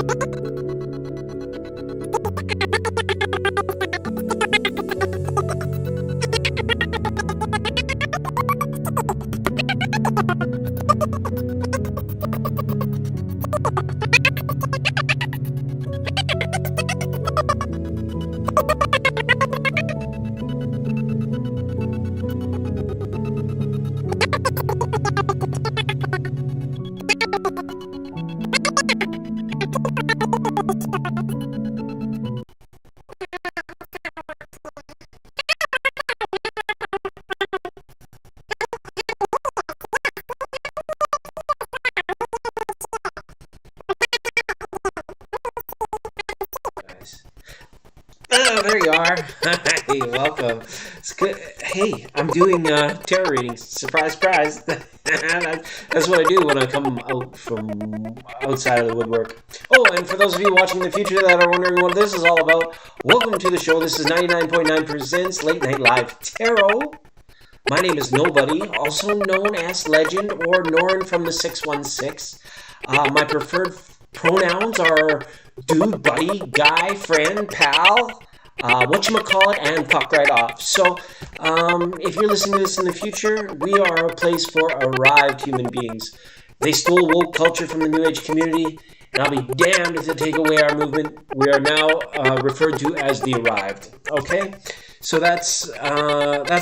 Oh, there you are. Hey, welcome. It's good. Hey, I'm doing tarot readings. Surprise, surprise. That's what I do when I come out from outside of the woodwork. Oh, and for those of you watching in the future that are wondering what this is all about, welcome to the show. This is 99.9% Late Night Live Tarot. My name is Nobody, also known as Legend or Norn from the 616. My preferred pronouns are dude, buddy, guy, friend, pal, whatchamacallit, and fuck right off. So, if you're listening to this in the future, we are a place for arrived human beings. They stole woke culture from the New Age community, and I'll be damned if they take away our movement. We are now referred to as the arrived. Okay? So that's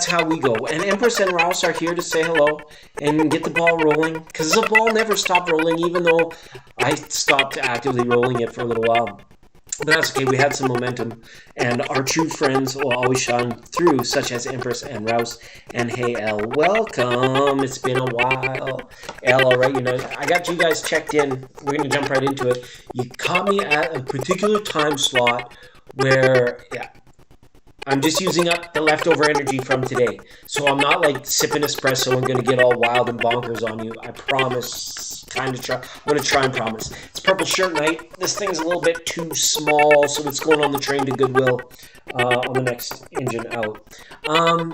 how we go. And Empress and Rouse are here to say hello and get the ball rolling. Because the ball never stopped rolling, even though I stopped actively rolling it for a little while. But that's okay. We had some momentum. And our true friends will always shine through, such as Empress and Rouse. And hey, Elle, welcome. It's been a while. Elle, all right, I got you guys checked in. We're going to jump right into it. You caught me at a particular time slot where, I'm just using up the leftover energy from today. So I'm not like sipping espresso and going to get all wild and bonkers on you. I promise. I'm going to try and promise. It's purple shirt night. This thing's a little bit too small, so it's going on the train to Goodwill on the next engine out.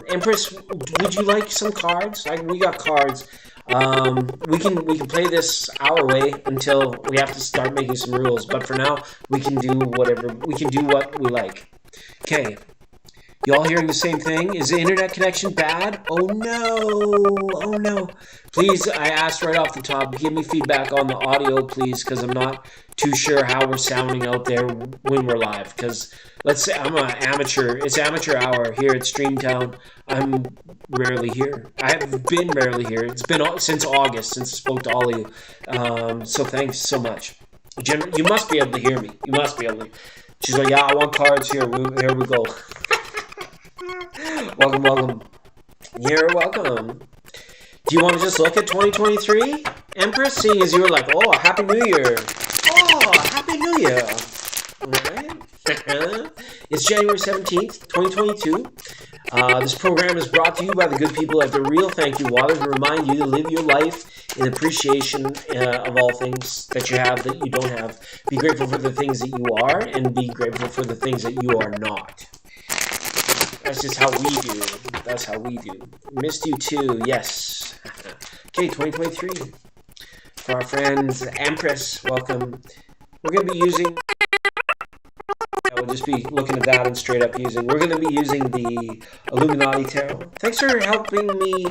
Empress, would you like some cards? We got cards. We can play this our way until we have to start making some rules. But for now, we can do whatever. We can do what we like. Okay. You all hearing the same thing? Is the internet connection bad? Oh no. Please, I asked right off the top, give me feedback on the audio, please, because I'm not too sure how we're sounding out there when we're live. Because, let's say, I'm an amateur. It's amateur hour here at Streamtown. I'm rarely here. I have been rarely here. It's been since August, since I spoke to all of you. So thanks so much. You must be able to hear me. You must be able to. She's like, yeah, I want cards here. Here we go. Welcome. You're welcome. Do you want to just look at 2023? Empress, seeing as you were like, oh, Happy New Year. Oh, Happy New Year. All right. It's January 17th, 2022. This program is brought to you by the good people at The Real Thank You Water to remind you to live your life in appreciation of all things that you have that you don't have. Be grateful for the things that you are and be grateful for the things that you are not. That's just how we do. That's how we do. Missed you too, yes. Okay, 2023. For our friends, Empress, welcome. We're going to be using... We'll just be looking at that and straight up using. We're going to be using the Illuminati Tarot. Thanks for helping me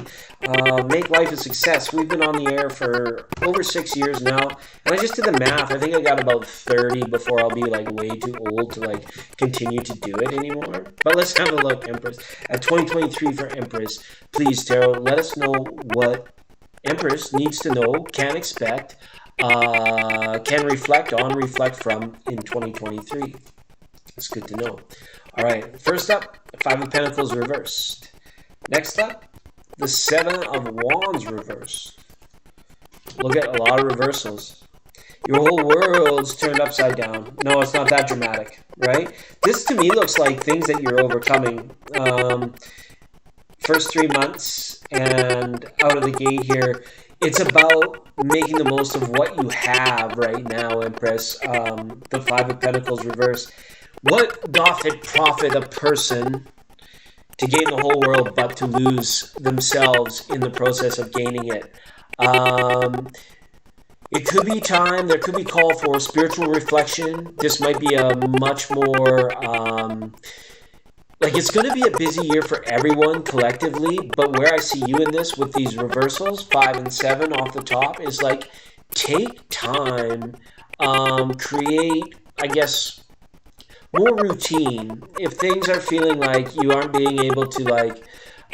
make life a success. We've been on the air for over 6 years now, and I just did the math. I think I got about 30 before I'll be like way too old to like continue to do it anymore. But let's have a look, Empress. At 2023 for Empress, please, Tarot, let us know what Empress needs to know, can expect, can reflect on, reflect from in 2023. It's good to know. All right, first up, Five of Pentacles reversed. Next up, the Seven of Wands reversed. Look at a lot of reversals. Your whole world's turned upside down. No, it's not that dramatic, right? This to me looks like things that you're overcoming. First 3 months and out of the gate here, it's about making the most of what you have right now, Empress. The Five of Pentacles reversed. What doth it profit a person to gain the whole world but to lose themselves in the process of gaining it? It could be time. There could be call for spiritual reflection. This might be a much more like it's going to be a busy year for everyone collectively. But where I see you in this with these reversals, 5 and 7 off the top, is like take time, create, I guess, more routine. If things are feeling like you aren't being able to, like,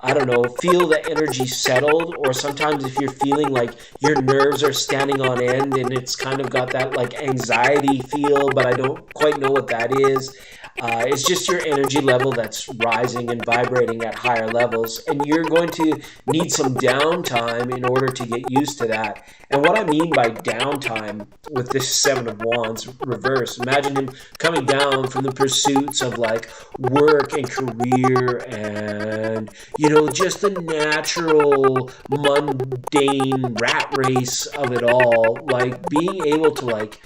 I don't know, feel the energy settled, or sometimes if you're feeling like your nerves are standing on end and it's kind of got that like anxiety feel, but I don't quite know what that is. It's just your energy level that's rising and vibrating at higher levels, and you're going to need some downtime in order to get used to that. And what I mean by downtime with this Seven of Wands reverse, imagine him coming down from the pursuits of like work and career and, you know, just the natural mundane rat race of it all, like being able to like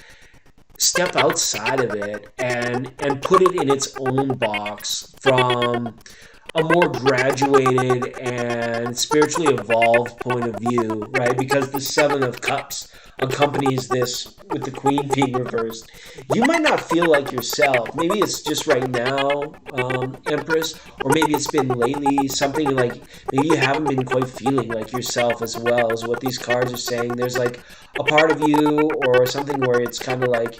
step outside of it and put it in its own box from a more graduated and spiritually evolved point of view, right? Because the Seven of Cups accompanies this with the Queen being reversed. You might not feel like yourself. Maybe it's just right now, Empress, or maybe it's been lately, something like maybe you haven't been quite feeling like yourself as well as what these cards are saying. There's like a part of you or something where it's kind of like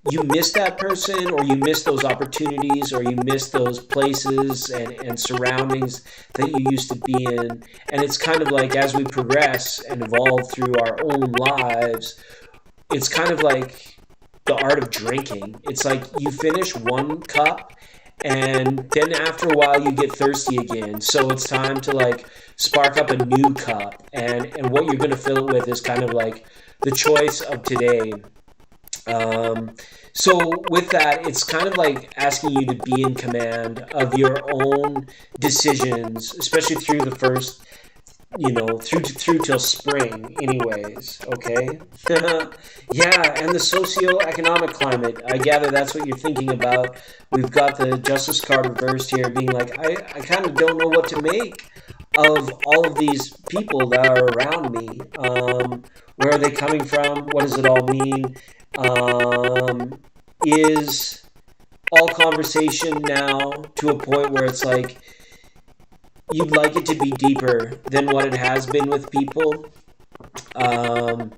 you miss that person, or you miss those opportunities, or you miss those places and surroundings that you used to be in. And it's kind of like as we progress and evolve through our own lives, it's kind of like the art of drinking. It's like you finish one cup and then after a while you get thirsty again. So it's time to like spark up a new cup. And what you're going to fill it with is kind of like the choice of today. So with that, it's kind of like asking you to be in command of your own decisions, especially through the first, you know, through till spring anyways, okay? Yeah, and the socio-economic climate, I gather that's what you're thinking about. We've got the Justice card reversed here being like, I kind of don't know what to make of all of these people that are around me. Where are they coming from? What does it all mean? Is all conversation now to a point where it's like you'd like it to be deeper than what it has been with people? And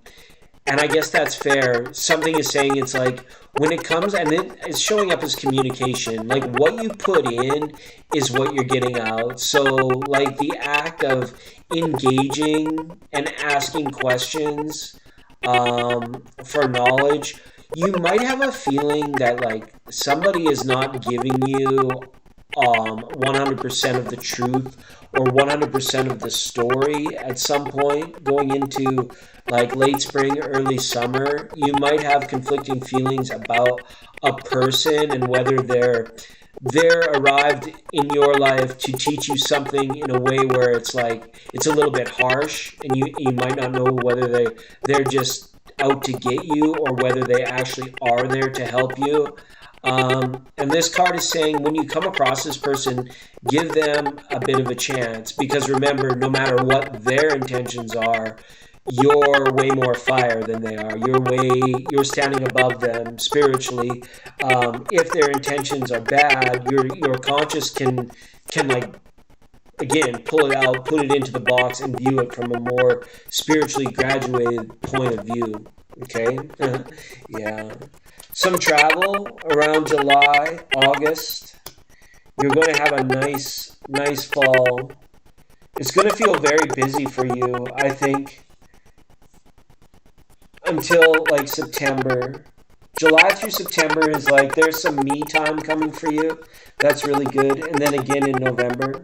I guess that's fair. Something is saying it's like when it comes, and it's showing up as communication, like what you put in is what you're getting out. So like the act of engaging and asking questions for knowledge, you might have a feeling that like somebody is not giving you 100% of the truth or 100% of the story at some point going into like late spring, early summer. You might have conflicting feelings about a person and whether they're arrived in your life to teach you something in a way where it's like it's a little bit harsh, and you might not know whether they're just out to get you or whether they actually are there to help you. And this card is saying when you come across this person, give them a bit of a chance, because remember, no matter what their intentions are, you're way more fire than they are. You're standing above them spiritually. If their intentions are bad, your conscious can like, again, pull it out, put it into the box, and view it from a more spiritually graduated point of view. Okay? Yeah. Some travel around July, August. You're going to have a nice fall. It's going to feel very busy for you, I think, until like September. July through September is like there's some me time coming for you. That's really good. And then again in November.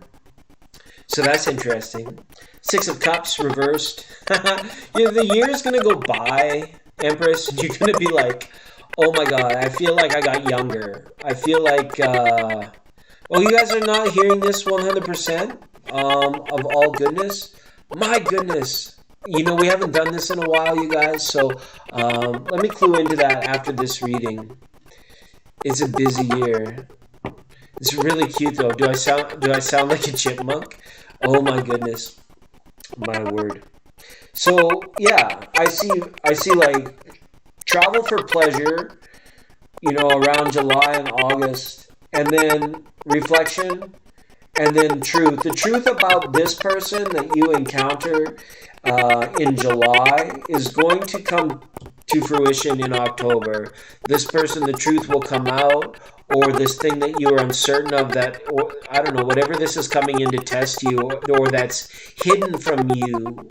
So that's interesting. Six of Cups reversed. The year is going to go by, Empress, and you're going to be like, oh my God, I feel like I got younger. I feel like, well, you guys are not hearing this 100% of all goodness. My goodness. You know, we haven't done this in a while, you guys, so let me clue into that after this reading. It's a busy year. It's really cute, though. Do I sound like a chipmunk? Oh my goodness. My word. So yeah, I see like travel for pleasure, around July and August, and then reflection, and then truth. The truth about this person that you encounter in July is going to come to fruition in October. This person, the truth will come out, or this thing that you are uncertain of, that, or I don't know, whatever this is coming in to test you, or that's hidden from you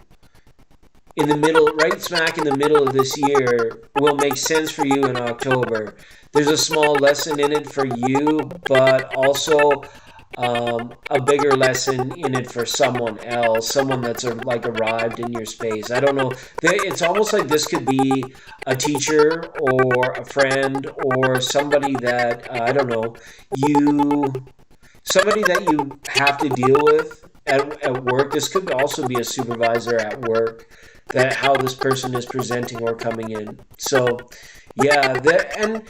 in the middle, right smack in the middle of this year, will make sense for you in October. There's a small lesson in it for you, but also a bigger lesson in it for someone else, someone that's like arrived in your space. I don't know. It's almost like this could be a teacher or a friend or somebody that I don't know. Somebody that you have to deal with at work. This could also be a supervisor at work, that how this person is presenting or coming in. So yeah, and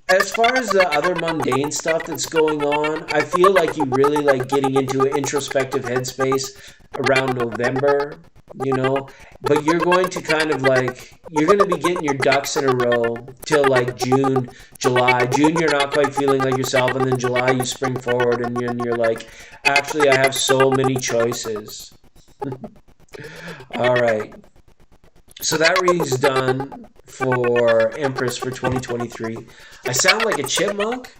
as far as the other mundane stuff that's going on, I feel like you really like getting into an introspective headspace around November, you know, but you're going to kind of like, you're going to be getting your ducks in a row till like June, July. June, you're not quite feeling like yourself, and then July, you spring forward and you're like, actually, I have so many choices. All right. So that reading's done for Empress for 2023. I sound like a chipmunk?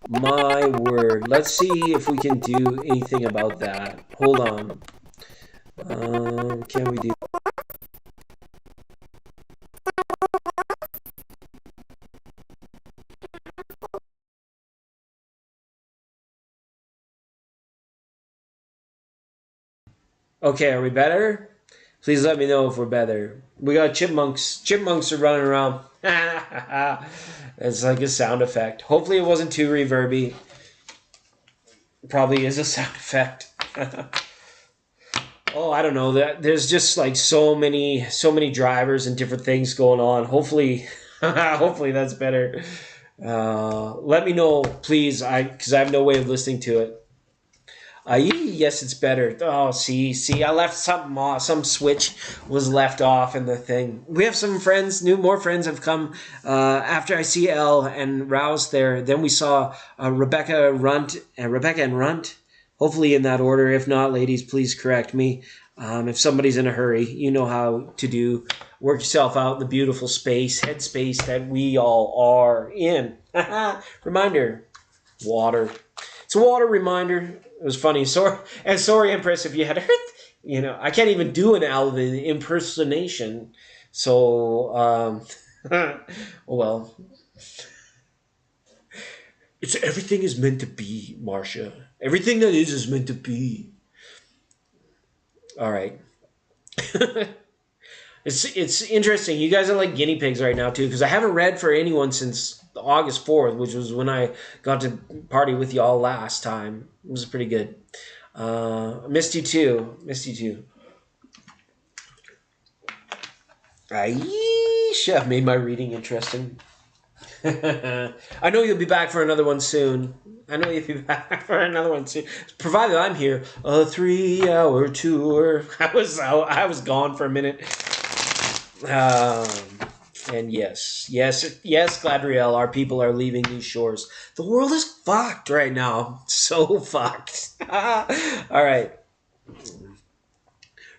My word. Let's see if we can do anything about that. Hold on. Can we do... Okay, are we better? Please let me know if we're better. We got chipmunks. Chipmunks are running around. It's like a sound effect. Hopefully it wasn't too reverby. Probably is a sound effect. Oh, I don't know. There's just like so many drivers and different things going on. Hopefully, hopefully that's better. Let me know, please. Because I have no way of listening to it. Yes, it's better. Oh, see, I left something off. Some switch was left off in the thing. We have some friends, more friends have come after I see Elle and Rouse there. Then we saw Rebecca and Runt. Hopefully in that order. If not, ladies, please correct me. If somebody's in a hurry, you know how to do. Work yourself out in the beautiful headspace that we all are in. Reminder, water. It's a water reminder. It was funny. Sorry, Empress, if you had heard. I can't even do an Alvin impersonation. So, well, it's everything is meant to be, Marcia. Everything that is meant to be. All right. It's interesting. You guys are like guinea pigs right now too, because I haven't read for anyone since August 4th, which was when I got to party with y'all last time. It was pretty good. Missed you too. Missed you too. I've made my reading interesting. I know you'll be back for another one soon. Provided I'm here. A 3-hour tour. I was gone for a minute. Um, and yes, Gladriel, our people are leaving these shores. The world is fucked right now. So fucked. All right.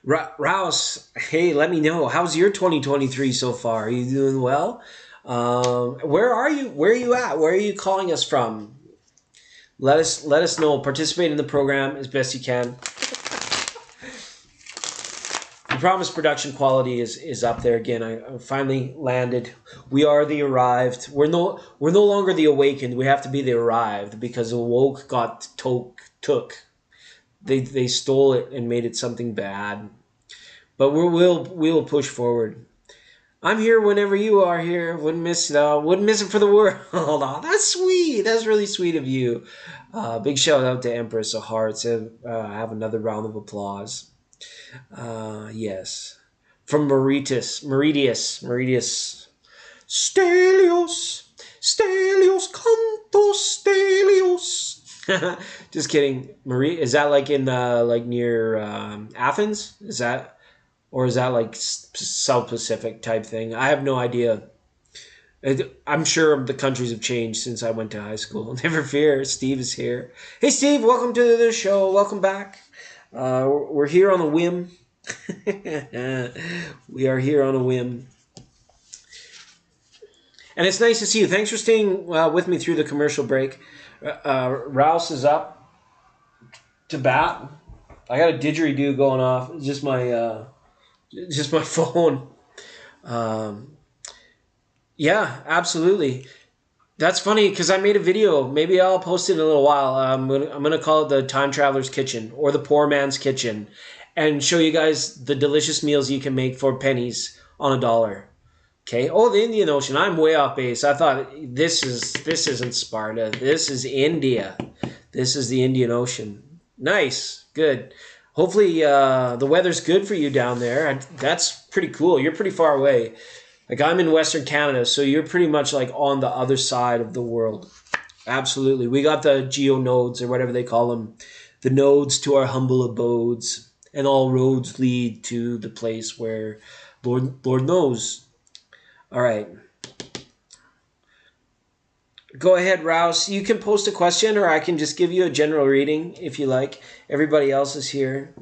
Rouse, hey, let me know. How's your 2023 so far? Are you doing well? Where are you? Where are you at? Where are you calling us from? Let us know. Participate in the program as best you can. The promised production quality is up there again. I finally landed. We are the arrived. We're no longer the awakened. We have to be the arrived, because the woke got took. They stole it and made it something bad. But we'll push forward. I'm here whenever you are here. Wouldn't miss it for the world. Oh, that's sweet. That's really sweet of you. Big shout out to Empress of Hearts. Have another round of applause. Yes. From Meridius. Stelios, cantos, Stelios. Just kidding. Marie, is that like in like near Athens? Is that? or is that like South Pacific type thing? I have no idea. I'm sure the countries have changed since I went to high school. Never fear, Steve is here. Hey, Steve, welcome to the show. Welcome back. We're here on a whim. We are here on a whim. And it's nice to see you. Thanks for staying with me through the commercial break. Rouse is up to bat. I got a didgeridoo going off. It's just my phone. Um, yeah, absolutely. That's funny because I made a video. Maybe I'll post it in a little while. I'm gonna call it the Time Traveler's Kitchen or the Poor Man's Kitchen, and show you guys the delicious meals you can make for pennies on a dollar. Okay. Oh, the Indian Ocean. I'm way off base. I thought this isn't Sparta. This is India. This is the Indian Ocean. Nice. Good. Hopefully the weather's good for you down there. That's pretty cool. You're pretty far away. Like I'm in Western Canada, so you're pretty much like on the other side of the world. Absolutely. We got the geo nodes or whatever they call them. The nodes to our humble abodes. And all roads lead to the place where Lord knows. All right. Go ahead, Rouse. You can post a question or I can just give you a general reading if you like. Everybody else is here.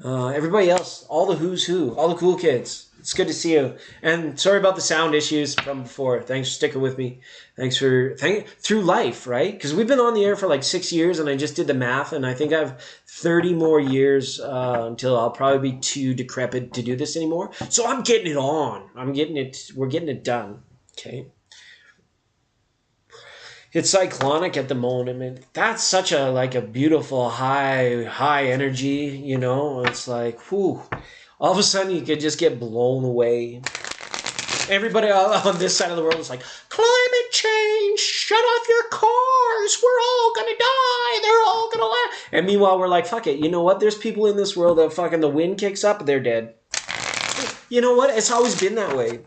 Everybody else, all the who's who, all the cool kids. It's good to see you. And sorry about the sound issues from before. Thanks for sticking with me. Thanks for through life, right? Because we've been on the air for like 6 years, and I just did the math, and I think I have 30 more years until I'll probably be too decrepit to do this anymore. So I'm getting it on. We're getting it done. Okay. It's cyclonic at the moment. That's such a beautiful high energy, you know. It's like, whew. All of a sudden you could just get blown away. Everybody on this side of the world is like, climate change, shut off your cars, we're all gonna die, they're all gonna laugh. And meanwhile we're like, fuck it, you know what? There's people in this world that fucking the wind kicks up, they're dead. You know what? It's always been that way.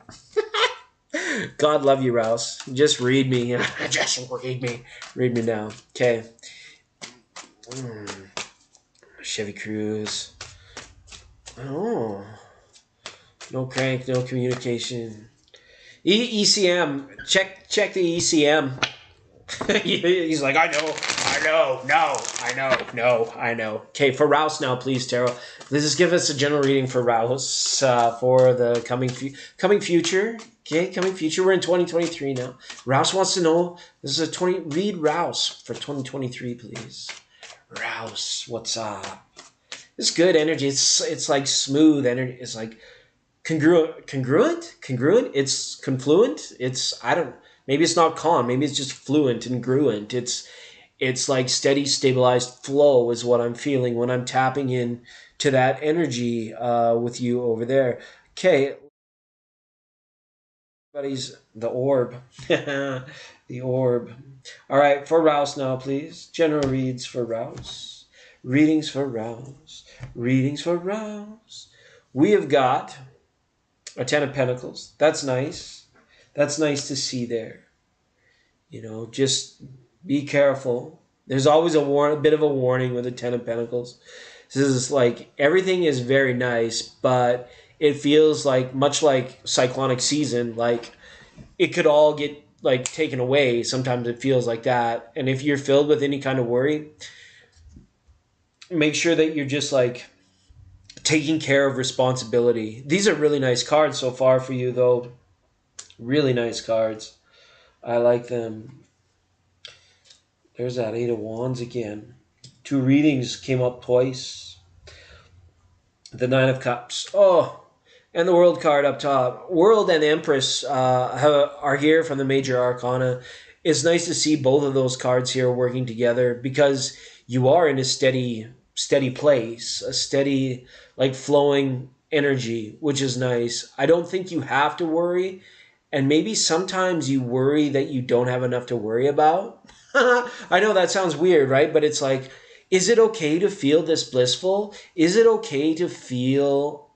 God love you, Rouse. Just read me. Just read me. Read me now. Okay. Chevy Cruze. Oh. No crank, no communication. ECM. Check the ECM. He's like, I know. Okay, for Rouse now, please, Tarot. Just give us a general reading for Rouse for the coming future. Okay, coming future. We're in 2023 now. Rouse wants to know. This is read Rouse for 2023, please. Rouse, what's up? It's good energy. It's like smooth energy. It's like congruent. It's confluent. Maybe it's not calm. Maybe it's just fluent and gruent. It's like steady, stabilized flow is what I'm feeling when I'm tapping in to that energy with you over there. Okay. Everybody's the orb. The orb. All right, for Rouse now, please. General reads for Rouse. Readings for Rouse. Readings for Rouse. We have got a Ten of Pentacles. That's nice. That's nice to see there. You know, just be careful. There's always a bit of a warning with the Ten of Pentacles. This is like everything is very nice, but it feels like much like cyclonic season, like it could all get like taken away. Sometimes it feels like that. And if you're filled with any kind of worry, make sure that you're just like taking care of responsibility. These are really nice cards so far for you, though. Really nice cards. I like them. There's that Eight of Wands again. 2 readings came up twice. The Nine of Cups. Oh, and the World card up top. World and Empress are here from the Major Arcana. It's nice to see both of those cards here working together because you are in a steady place, a steady, like flowing energy, which is nice. I don't think you have to worry. And maybe sometimes you worry that you don't have enough to worry about. I know that sounds weird, right? But it's like, is it okay to feel this blissful? Is it okay to feel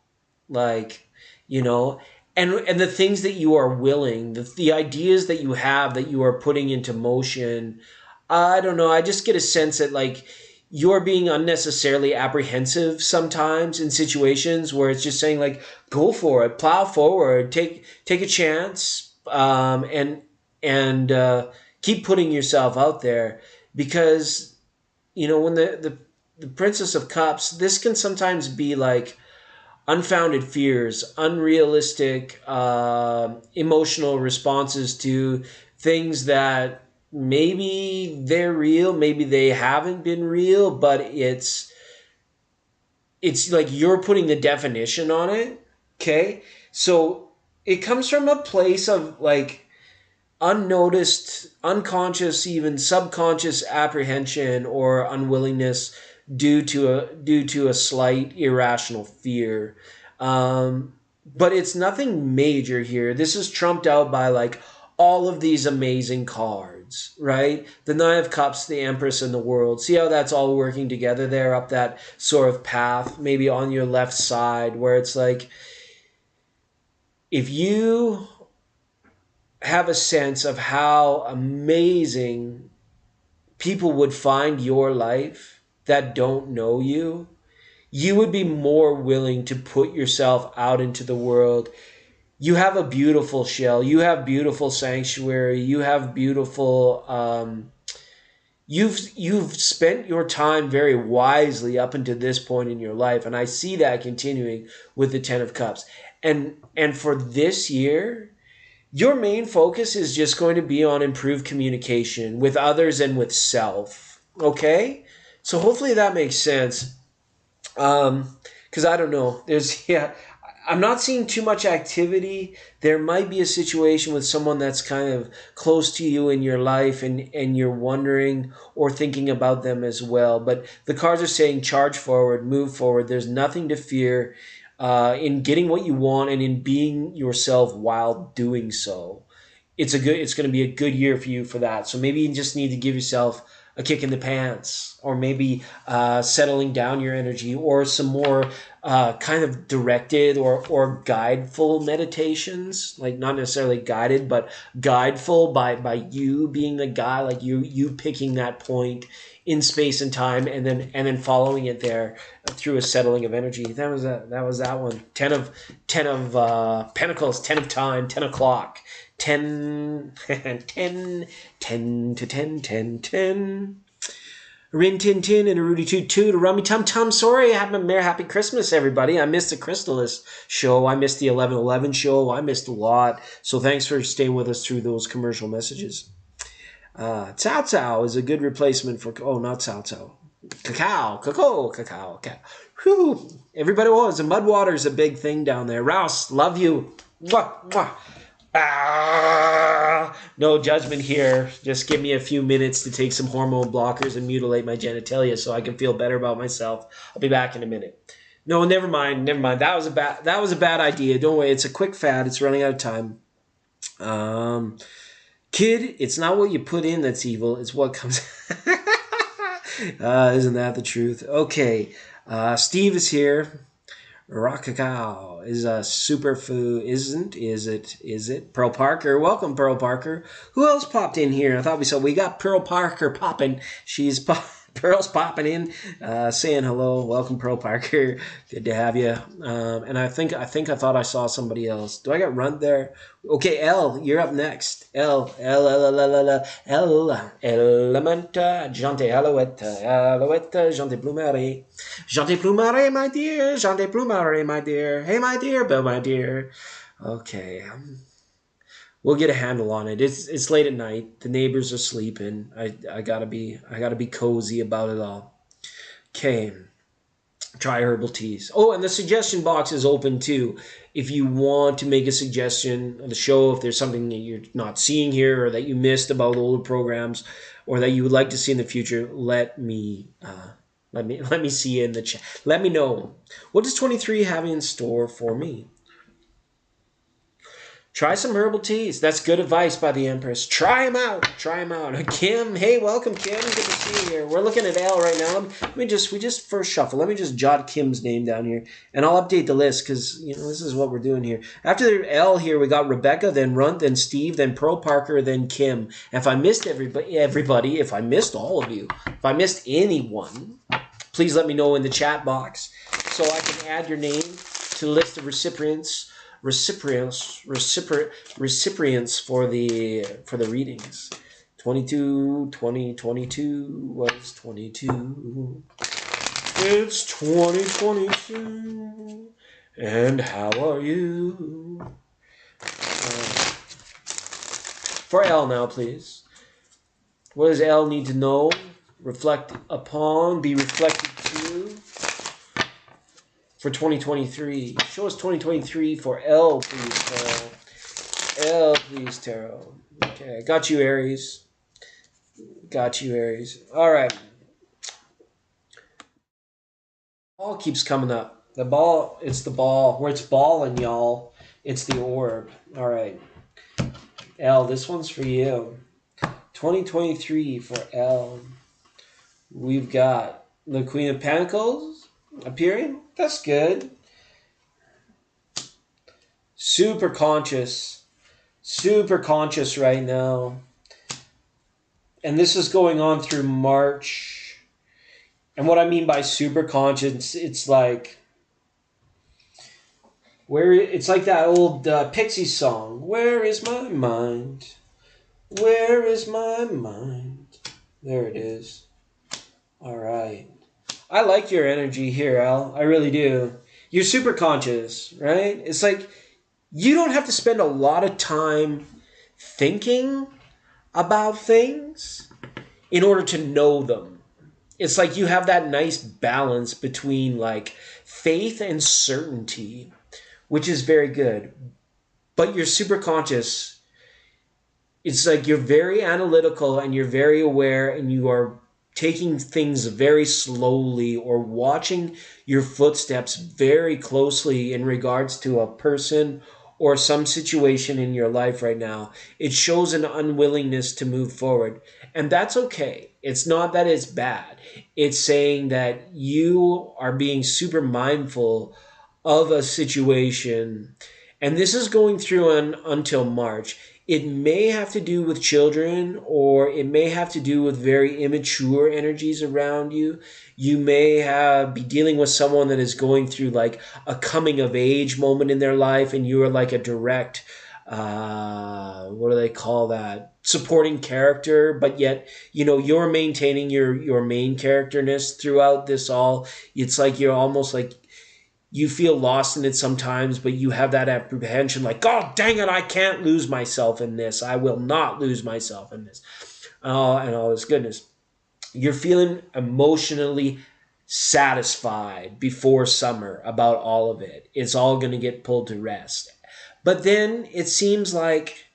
like, you know, and the things that you are willing, the ideas that you have that you are putting into motion, I don't know. I just get a sense that like you're being unnecessarily apprehensive sometimes in situations where it's just saying like, go for it, plow forward, take a chance, and keep putting yourself out there, because when the Princess of Cups, this can sometimes be like unfounded fears, unrealistic emotional responses to things that maybe they're real, maybe they haven't been real, but it's like you're putting the definition on it. Okay, so it comes from a place of like unnoticed, unconscious, even subconscious apprehension or unwillingness due to a slight irrational fear. But it's nothing major here. This is trumped out by like all of these amazing cards, right? The Nine of Cups, the Empress, and the World. See how that's all working together there up that sort of path, maybe on your left side, where it's like if you have a sense of how amazing people would find your life that don't know you, you would be more willing to put yourself out into the world. You have a beautiful shell. You have beautiful sanctuary. You have beautiful. You've spent your time very wisely up until this point in your life, and I see that continuing with the Ten of Cups. And for this year, your main focus is just going to be on improved communication with others and with self. Okay? So hopefully that makes sense. Because I don't know. I'm not seeing too much activity. There might be a situation with someone that's kind of close to you in your life, and you're wondering or thinking about them as well. But the cards are saying charge forward, move forward. There's nothing to fear in getting what you want and in being yourself while doing so. It's going to be a good year for you for that. So maybe you just need to give yourself a kick in the pants, or maybe settling down your energy, or some more kind of directed or guideful meditations, like not necessarily guided, but guideful by you being the guy, like you picking that point in space and time, and then following it there through a settling of energy. That one. Ten of Pentacles, 10 of time, 10 o'clock. 10, 10, 10 to 10, 10, 10. Rin Tin Tin and a Rudy Toot Toot, a Rummy Tum Tum. Sorry, happy Christmas, everybody. I missed the Crystalist show. I missed the 11/11 show. I missed a lot. So thanks for staying with us through those commercial messages. Cao Cao is a good replacement for... Oh, not Cao Cao. Cacao. Whew. Everybody was. The mud water is a big thing down there. Rouse, love you. Mwah, mwah. No judgment here. Just give me a few minutes to take some hormone blockers and mutilate my genitalia so I can feel better about myself. I'll be back in a minute. No, never mind. That was a bad idea. Don't worry. It's a quick fad. It's running out of time. Kid, it's not what you put in that's evil. It's what comes. Isn't that the truth? Okay. Steve is here. Raw cacao is a superfood, isn't? Is it? Pearl Parker, welcome, Pearl Parker. Who else popped in here? I thought we got Pearl Parker popping. Pearl's popping in, saying hello. Welcome, Pearl Parker. Good to have you. And I thought I saw somebody else. Do I got Runt there? Okay, L, you're up next. L, Elementa, Jante Alouette, Jante Plumari. Jante Plumari, my dear. Jante Plumari, my dear. Hey, my dear, Bill, my dear. Okay. We'll get a handle on it. It's late at night. The neighbors are sleeping. I gotta be cozy about it all. Okay. Try herbal teas. Oh, and the suggestion box is open too. If you want to make a suggestion of the show, if there's something that you're not seeing here or that you missed about older programs, or that you would like to see in the future, let me see you in the chat. Let me know. What does 23 have in store for me? Try some herbal teas. That's good advice by the Empress. Try them out. Try them out. Kim, hey, welcome, Kim. Good to see you here. We're looking at L right now. We just first shuffle. Let me just jot Kim's name down here, and I'll update the list because this is what we're doing here. After L here, we got Rebecca, then Runt, then Steve, then Pearl Parker, then Kim. If I missed everybody, if I missed all of you, if I missed anyone, please let me know in the chat box so I can add your name to the list of recipients for the readings. 2022 was 22. It's 2022, and how are you? For L now, please. What does L need to know? Reflect upon, be reflected to. For 2023. Show us 2023 for L, please, Tarot. L, please, Tarot. Okay, got you, Aries. Got you, Aries. All right. Ball keeps coming up. The ball, it's the ball. Where it's balling, y'all, it's the orb. All right. L, this one's for you. 2023 for L. We've got the Queen of Pentacles appearing. That's good. Super conscious right now. And this is going on through March. And what I mean by super conscious, it's like it's like that old Pixies song. Where is my mind? Where is my mind? There it is. All right. I like your energy here, Al. I really do. You're super conscious, right? It's like you don't have to spend a lot of time thinking about things in order to know them. It's like you have that nice balance between like faith and certainty, which is very good. But you're super conscious. It's like you're very analytical and you're very aware and you are taking things very slowly or watching your footsteps very closely in regards to a person or some situation in your life right now. It shows an unwillingness to move forward. And that's okay. It's not that it's bad. It's saying that you are being super mindful of a situation. And this is going through until March. It may have to do with children, or it may have to do with very immature energies around you. You may be dealing with someone that is going through like a coming of age moment in their life, and you are like a direct, what do they call that? Supporting character, but yet, you're maintaining your main characterness throughout this all. It's like you're almost like, you feel lost in it sometimes, but you have that apprehension like, God dang it, I can't lose myself in this. I will not lose myself in this. And all this goodness. You're feeling emotionally satisfied before summer about all of it. It's all going to get pulled to rest. But then it seems like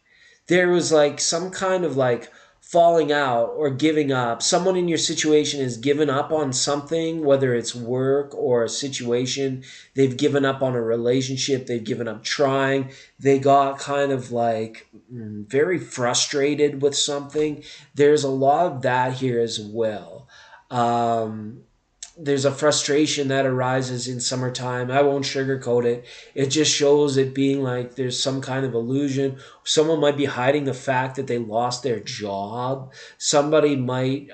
there was like some kind of like falling out or giving up. Someone in your situation has given up on something, whether it's work or a situation. They've given up on a relationship. They've given up trying. They got kind of like very frustrated with something. There's a lot of that here as well. There's a frustration that arises in summertime. I won't sugarcoat it. It just shows it being like there's some kind of illusion. Someone might be hiding the fact that they lost their job. Somebody might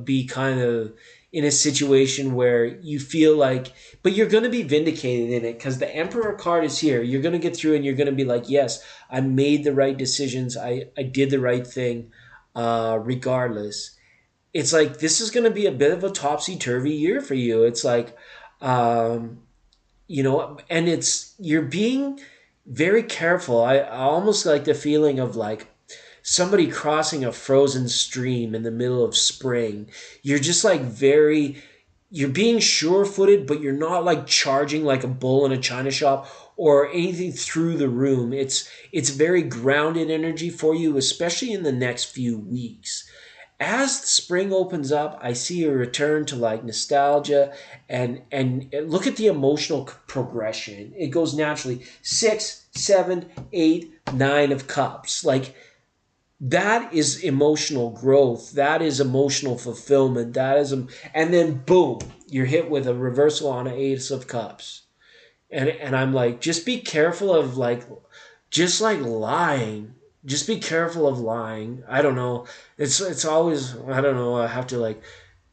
be kind of in a situation where you feel like, but you're going to be vindicated in it because the Emperor card is here. You're going to get through and you're going to be like, yes, I made the right decisions. I did the right thing regardless. It's like this is going to be a bit of a topsy-turvy year for you. It's like, and you're being very careful. I almost like the feeling of like somebody crossing a frozen stream in the middle of spring. You're just like you're being sure-footed, but you're not like charging like a bull in a china shop or anything through the room. It's very grounded energy for you, especially in the next few weeks. As the spring opens up, I see a return to like nostalgia and look at the emotional progression. It goes naturally. 6, 7, 8, 9 of cups. Like, that is emotional growth. That is emotional fulfillment. That is, and then boom, you're hit with a reversal on an ace of cups. And I'm like, just be careful of like, just like lying. Just be careful of lying. I don't know. It's always, I don't know. I have to like,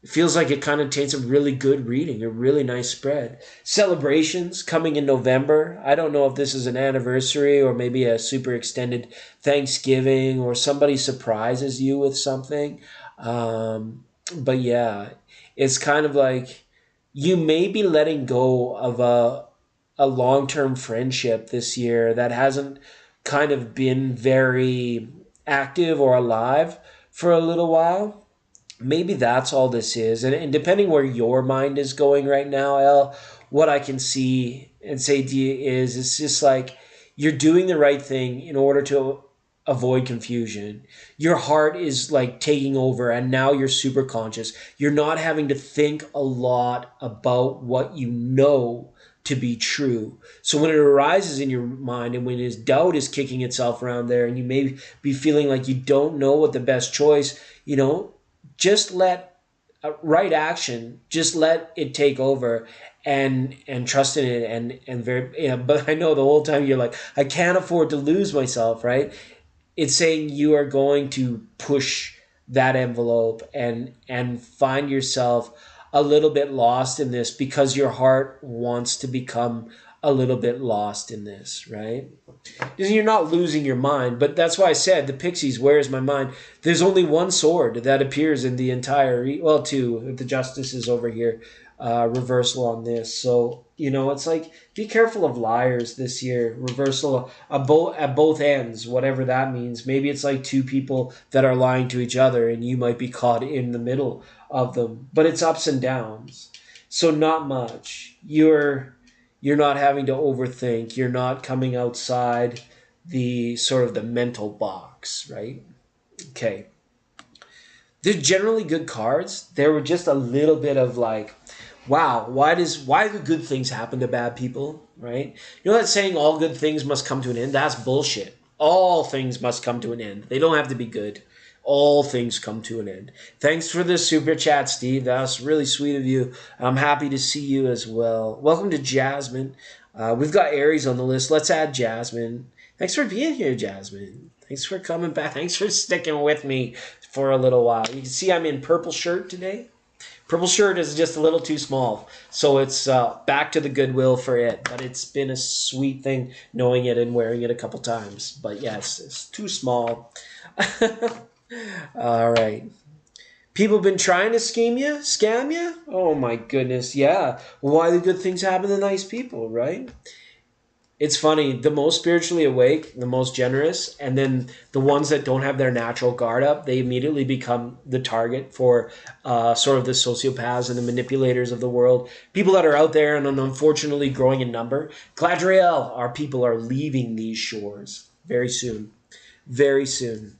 it feels like it kind of takes a really good reading, a really nice spread. Celebrations coming in November. I don't know if this is an anniversary or maybe a super extended Thanksgiving or somebody surprises you with something. But yeah, it's kind of like you may be letting go of a long term friendship this year that hasn't kind of been very active or alive for a little while. Maybe that's all this is. And depending where your mind is going right now, El, what I can see and say to you is it's just like you're doing the right thing in order to avoid confusion. Your heart is like taking over, and now you're super conscious. You're not having to think a lot about what you know to be true. So when it arises in your mind and when his doubt is kicking itself around there and you may be feeling like you don't know what the best choice, just let right action, just let it take over and trust in it and very but I know the whole time you're like, I can't afford to lose myself, right? It's saying you are going to push that envelope and find yourself a little bit lost in this because your heart wants to become a little bit lost in this, right? You're not losing your mind, but that's why I said the Pixies, where is my mind? There's only one sword that appears in the entire, well, two, the Justice is over here, reversal on this. So, it's like, be careful of liars this year. Reversal at both ends, whatever that means. Maybe it's like two people that are lying to each other and you might be caught in the middle of them. But it's ups and downs. So not much. You're not having to overthink. You're not coming outside the sort of the mental box, right? Okay. They're generally good cards. There were just a little bit of like, wow, why do good things happen to bad people, right? You know that saying, all good things must come to an end? That's bullshit. All things must come to an end. They don't have to be good. All things come to an end. Thanks for the super chat, Steve. That's really sweet of you. I'm happy to see you as well. Welcome to Jasmine. We've got Aries on the list. Let's add Jasmine. Thanks for being here, Jasmine. Thanks for coming back. Thanks for sticking with me for a little while. You can see I'm in purple shirt today. Purple shirt is just a little too small, so it's back to the Goodwill for it. But it's been a sweet thing knowing it and wearing it a couple times. But yes, it's too small. All right. People been trying to scam you? Oh my goodness, yeah. Why do good things happen to nice people, right? It's funny, the most spiritually awake, the most generous, and then the ones that don't have their natural guard up, they immediately become the target for sort of the sociopaths and the manipulators of the world. People that are out there and unfortunately growing in number. Gladriel, our people are leaving these shores very soon. Very soon.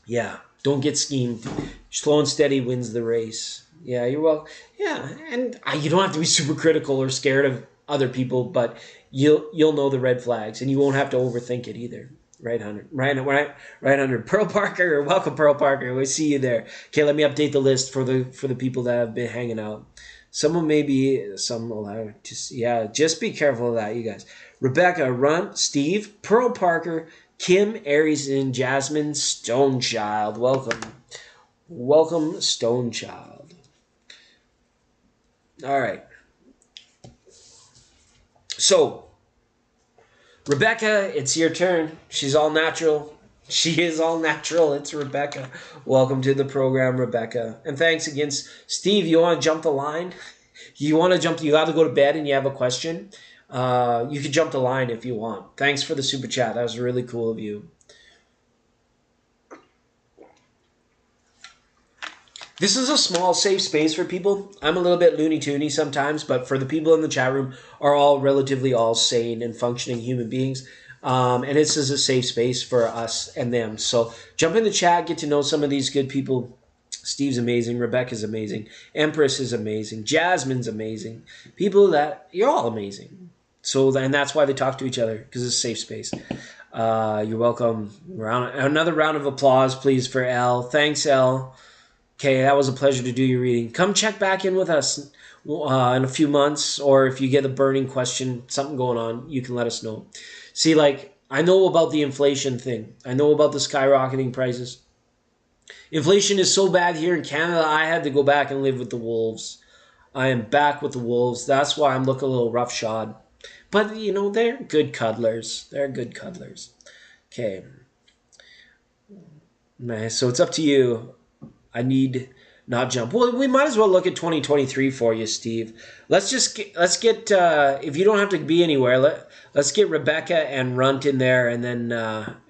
Yeah, don't get schemed. Slow and steady wins the race. Yeah, you're well. Yeah, and you don't have to be super critical or scared of other people, but you'll know the red flags, and you won't have to overthink it either. Right, 100. Right, 100. Pearl Parker, welcome, Pearl Parker. We see you there. Okay, let me update the list for the people that have been hanging out. Some will have to. Yeah, just be careful of that, you guys. Rebecca, Runt, Steve, Pearl Parker, Kim, Aries, and Jasmine, Stonechild. Welcome, Stonechild. All right. So, Rebecca, it's your turn. She's all natural. She is all natural. It's Rebecca. Welcome to the program, Rebecca. And thanks again. Steve, you want to jump the line? You got to go to bed and you have a question? You can jump the line if you want. Thanks for the super chat. That was really cool of you. This is a small, safe space for people. I'm a little bit loony-toony sometimes, but for the people in the chat room are all relatively all sane and functioning human beings. And this is a safe space for us and them. So jump in the chat, get to know some of these good people. Steve's amazing. Rebecca's amazing. Empress is amazing. Jasmine's amazing. People that, you're all amazing. So, and that's why they talk to each other, because it's a safe space. You're welcome. Another round of applause, please, for Elle. Thanks, Elle. Okay, that was a pleasure to do your reading. Come check back in with us in a few months, or if you get a burning question, something going on, you can let us know. See, like, I know about the inflation thing. I know about the skyrocketing prices. Inflation is so bad here in Canada, I had to go back and live with the wolves. I am back with the wolves. That's why I'm looking a little roughshod. But, they're good cuddlers. They're good cuddlers. Okay. Nice. So it's up to you. I need not jump. Well, we might as well look at 2023 for you, Steve. Let's get if you don't have to be anywhere, let's get Rebecca and Runt in there, and then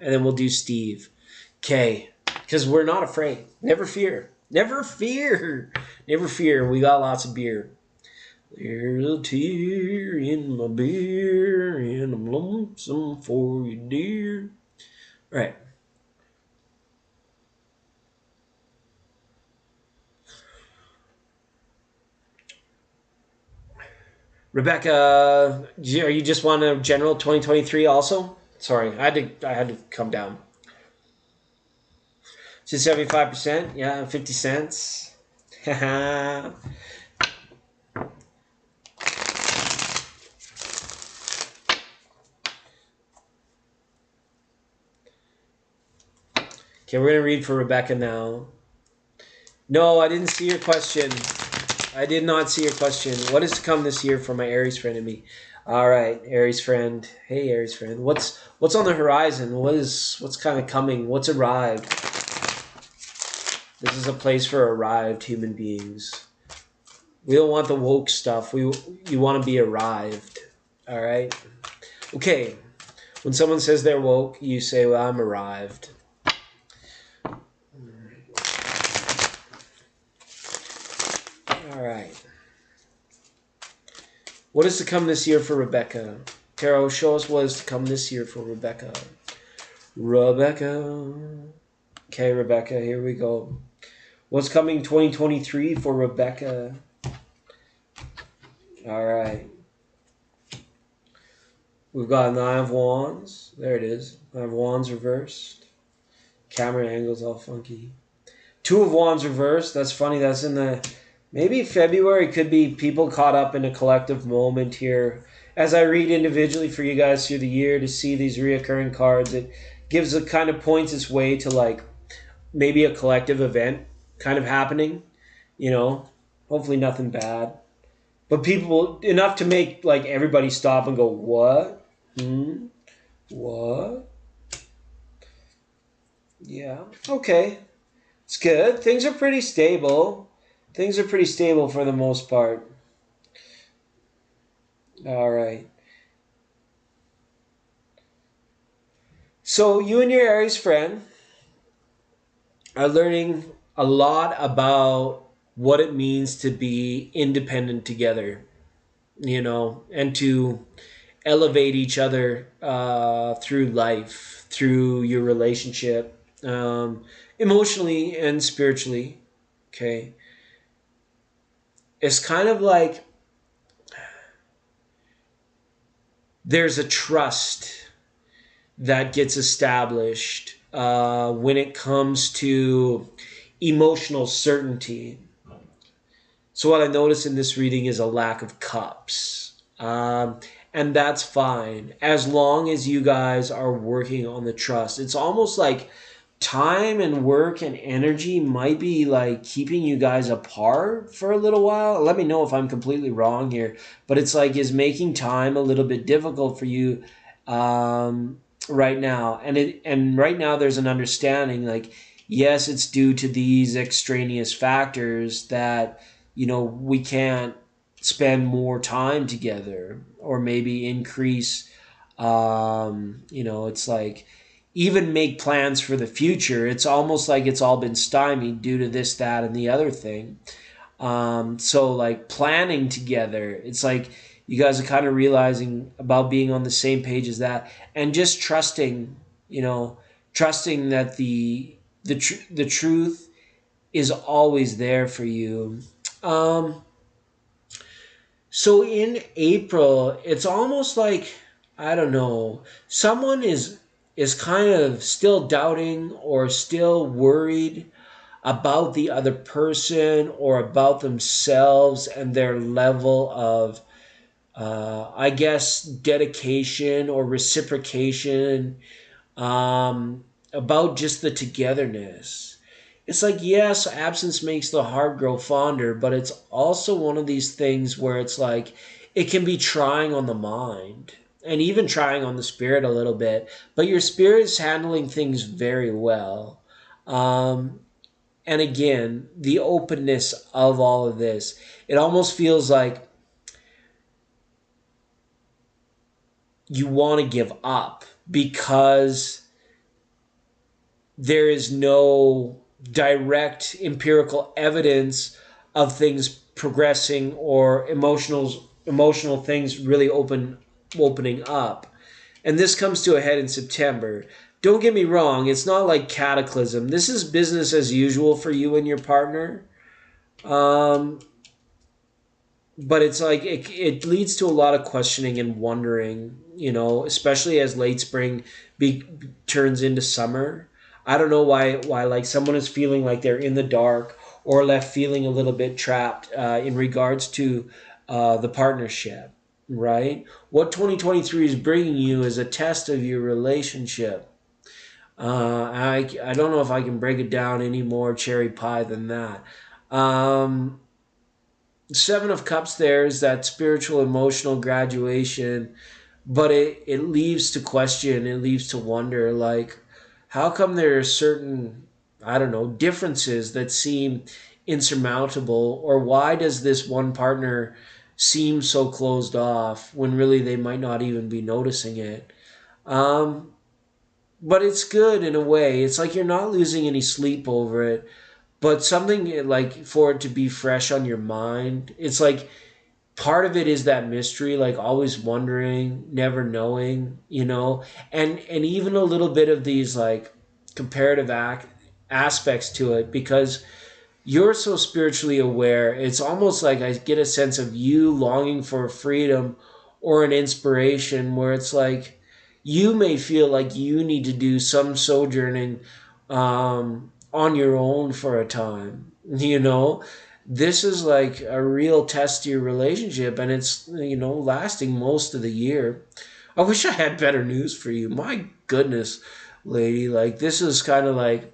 we'll do Steve. Okay, because we're not afraid. Never fear. Never fear. Never fear. We got lots of beer. There's a tear in my beer, and I'm lonesome for you, dear. All right. Rebecca, are you just want a general 2023 also? Sorry, I had to come down. To 75%, yeah, 50 cents. Okay, we're gonna read for Rebecca now. No, I didn't see your question. I did not see your question. What is to come this year for my Aries friend and me? All right, Aries friend. Hey, Aries friend. What's on the horizon? What's kind of coming? What's arrived? This is a place for arrived human beings. We don't want the woke stuff. You want to be arrived. All right? Okay. When someone says they're woke, you say, well, I'm arrived. All right. What is to come this year for Rebecca? Tarot, show us what is to come this year for Rebecca. Rebecca. Okay, Rebecca, here we go. What's coming 2023 for Rebecca? All right. We've got Nine of Wands. There it is. Nine of Wands reversed. Camera angle's all funky. Two of Wands reversed. That's funny. That's in the... Maybe February could be people caught up in a collective moment here. As I read individually for you guys through the year to see these reoccurring cards, it gives a kind of points its way to like maybe a collective event kind of happening. Hopefully nothing bad. But people, enough to make like everybody stop and go, what? What? Yeah. Okay. It's good. Things are pretty stable. Things are pretty stable for the most part. All right. So you and your Aries friend are learning a lot about what it means to be independent together, and to elevate each other through life, through your relationship, emotionally and spiritually. Okay. It's kind of like there's a trust that gets established when it comes to emotional certainty. So what I notice in this reading is a lack of cups. And that's fine as long as you guys are working on the trust. It's almost like time and work and energy might be like keeping you guys apart for a little while. Let me know if I'm completely wrong here, but it's like is making time a little bit difficult for you right now. And right now there's an understanding like, yes, it's due to these extraneous factors that, we can't spend more time together or maybe increase, it's like even make plans for the future. It's almost like it's all been stymied due to this, that, and the other thing. So like planning together, it's like you guys are kind of realizing about being on the same page as that, and just trusting, trusting that the truth is always there for you. Um, So in April, it's almost like, I don't know, someone is kind of still doubting or still worried about the other person or about themselves and their level of, I guess, dedication or reciprocation, about just the togetherness. It's like, yes, absence makes the heart grow fonder, but it's also one of these things where it's like it can be trying on the mind and even trying on the spirit a little bit, but your spirit is handling things very well. Um, and again, the openness of all of this, it almost feels like you want to give up because there is no direct empirical evidence of things progressing or emotional things really opening up. And this comes to a head in September. Don't get me wrong, it's not like cataclysm. This is business as usual for you and your partner. Um, but it's like it leads to a lot of questioning and wondering, especially as late spring turns into summer. I don't know why like someone is feeling like they're in the dark or left feeling a little bit trapped in regards to the partnership, right? What 2023 is bringing you is a test of your relationship. I don't know if I can break it down any more cherry pie than that. um, Seven of Cups there is that spiritual emotional graduation, but it leaves to question, it leaves to wonder, like, how come there are certain, I don't know, differences that seem insurmountable, or why does this one partner seem so closed off when really they might not even be noticing it? Um, but it's good in a way. It's like you're not losing any sleep over it, but something like for it to be fresh on your mind. It's like part of it is that mystery, like always wondering, never knowing, and even a little bit of these like comparative aspects to it, because you're so spiritually aware. It's almost like I get a sense of you longing for freedom or an inspiration where it's like you may feel like you need to do some sojourning on your own for a time. This is like a real test to your relationship, and it's lasting most of the year. I wish I had better news for you. My goodness, lady, like this is kind of like,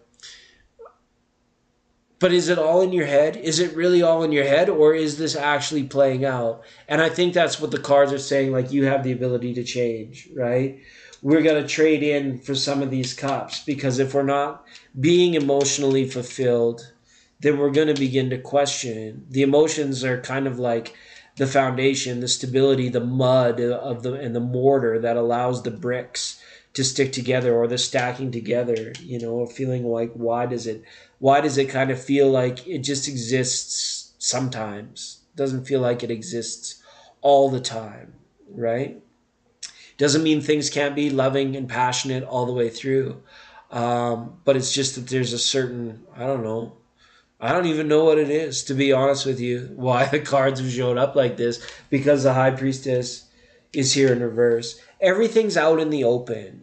but is it all in your head? Is it really all in your head, or is this actually playing out? And I think that's what the cards are saying. Like, you have the ability to change, right? We're going to trade in for some of these cups, because if we're not being emotionally fulfilled, then we're going to begin to question. The emotions are kind of like the foundation, the stability, the mud of the and the mortar that allows the bricks to stick together, or the stacking together. Feeling like, why does it kind of feel like it just exists sometimes? It doesn't feel like it exists all the time, right? Doesn't mean things can't be loving and passionate all the way through. But it's just that there's a certain, I don't know, I don't even know what it is, to be honest with you, why the cards have showed up like this, because the High Priestess is here in reverse. Everything's out in the open.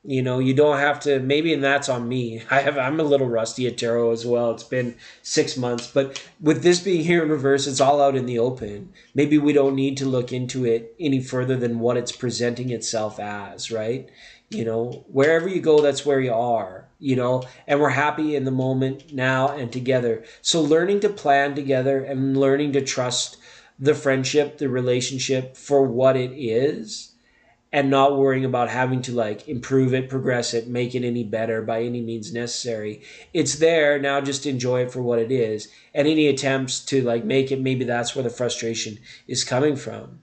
You don't have to, maybe, and that's on me. I'm a little rusty at tarot as well. It's been 6 months, but with this being here in reverse, it's all out in the open. Maybe we don't need to look into it any further than what it's presenting itself as, right? Wherever you go, that's where you are, and we're happy in the moment now and together. So learning to plan together and learning to trust the friendship, the relationship for what it is, and not worrying about having to like improve it, progress it, make it any better by any means necessary. It's there now, just enjoy it for what it is. And any attempts to like make it, maybe that's where the frustration is coming from,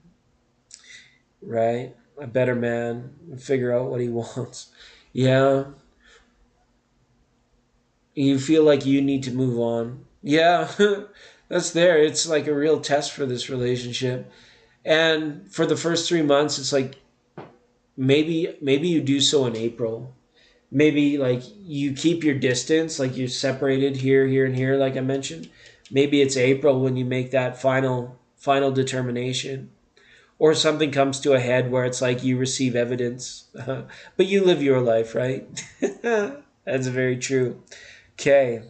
right? A better man, figure out what he wants. Yeah, you feel like you need to move on. Yeah, that's there. It's like a real test for this relationship. And for the first 3 months, it's like maybe you do so in April. Maybe like you keep your distance, like you're separated here, here, and here, like I mentioned. Maybe it's April when you make that final. final determination, or something comes to a head where it's like you receive evidence, but you live your life, right? That's very true. Okay.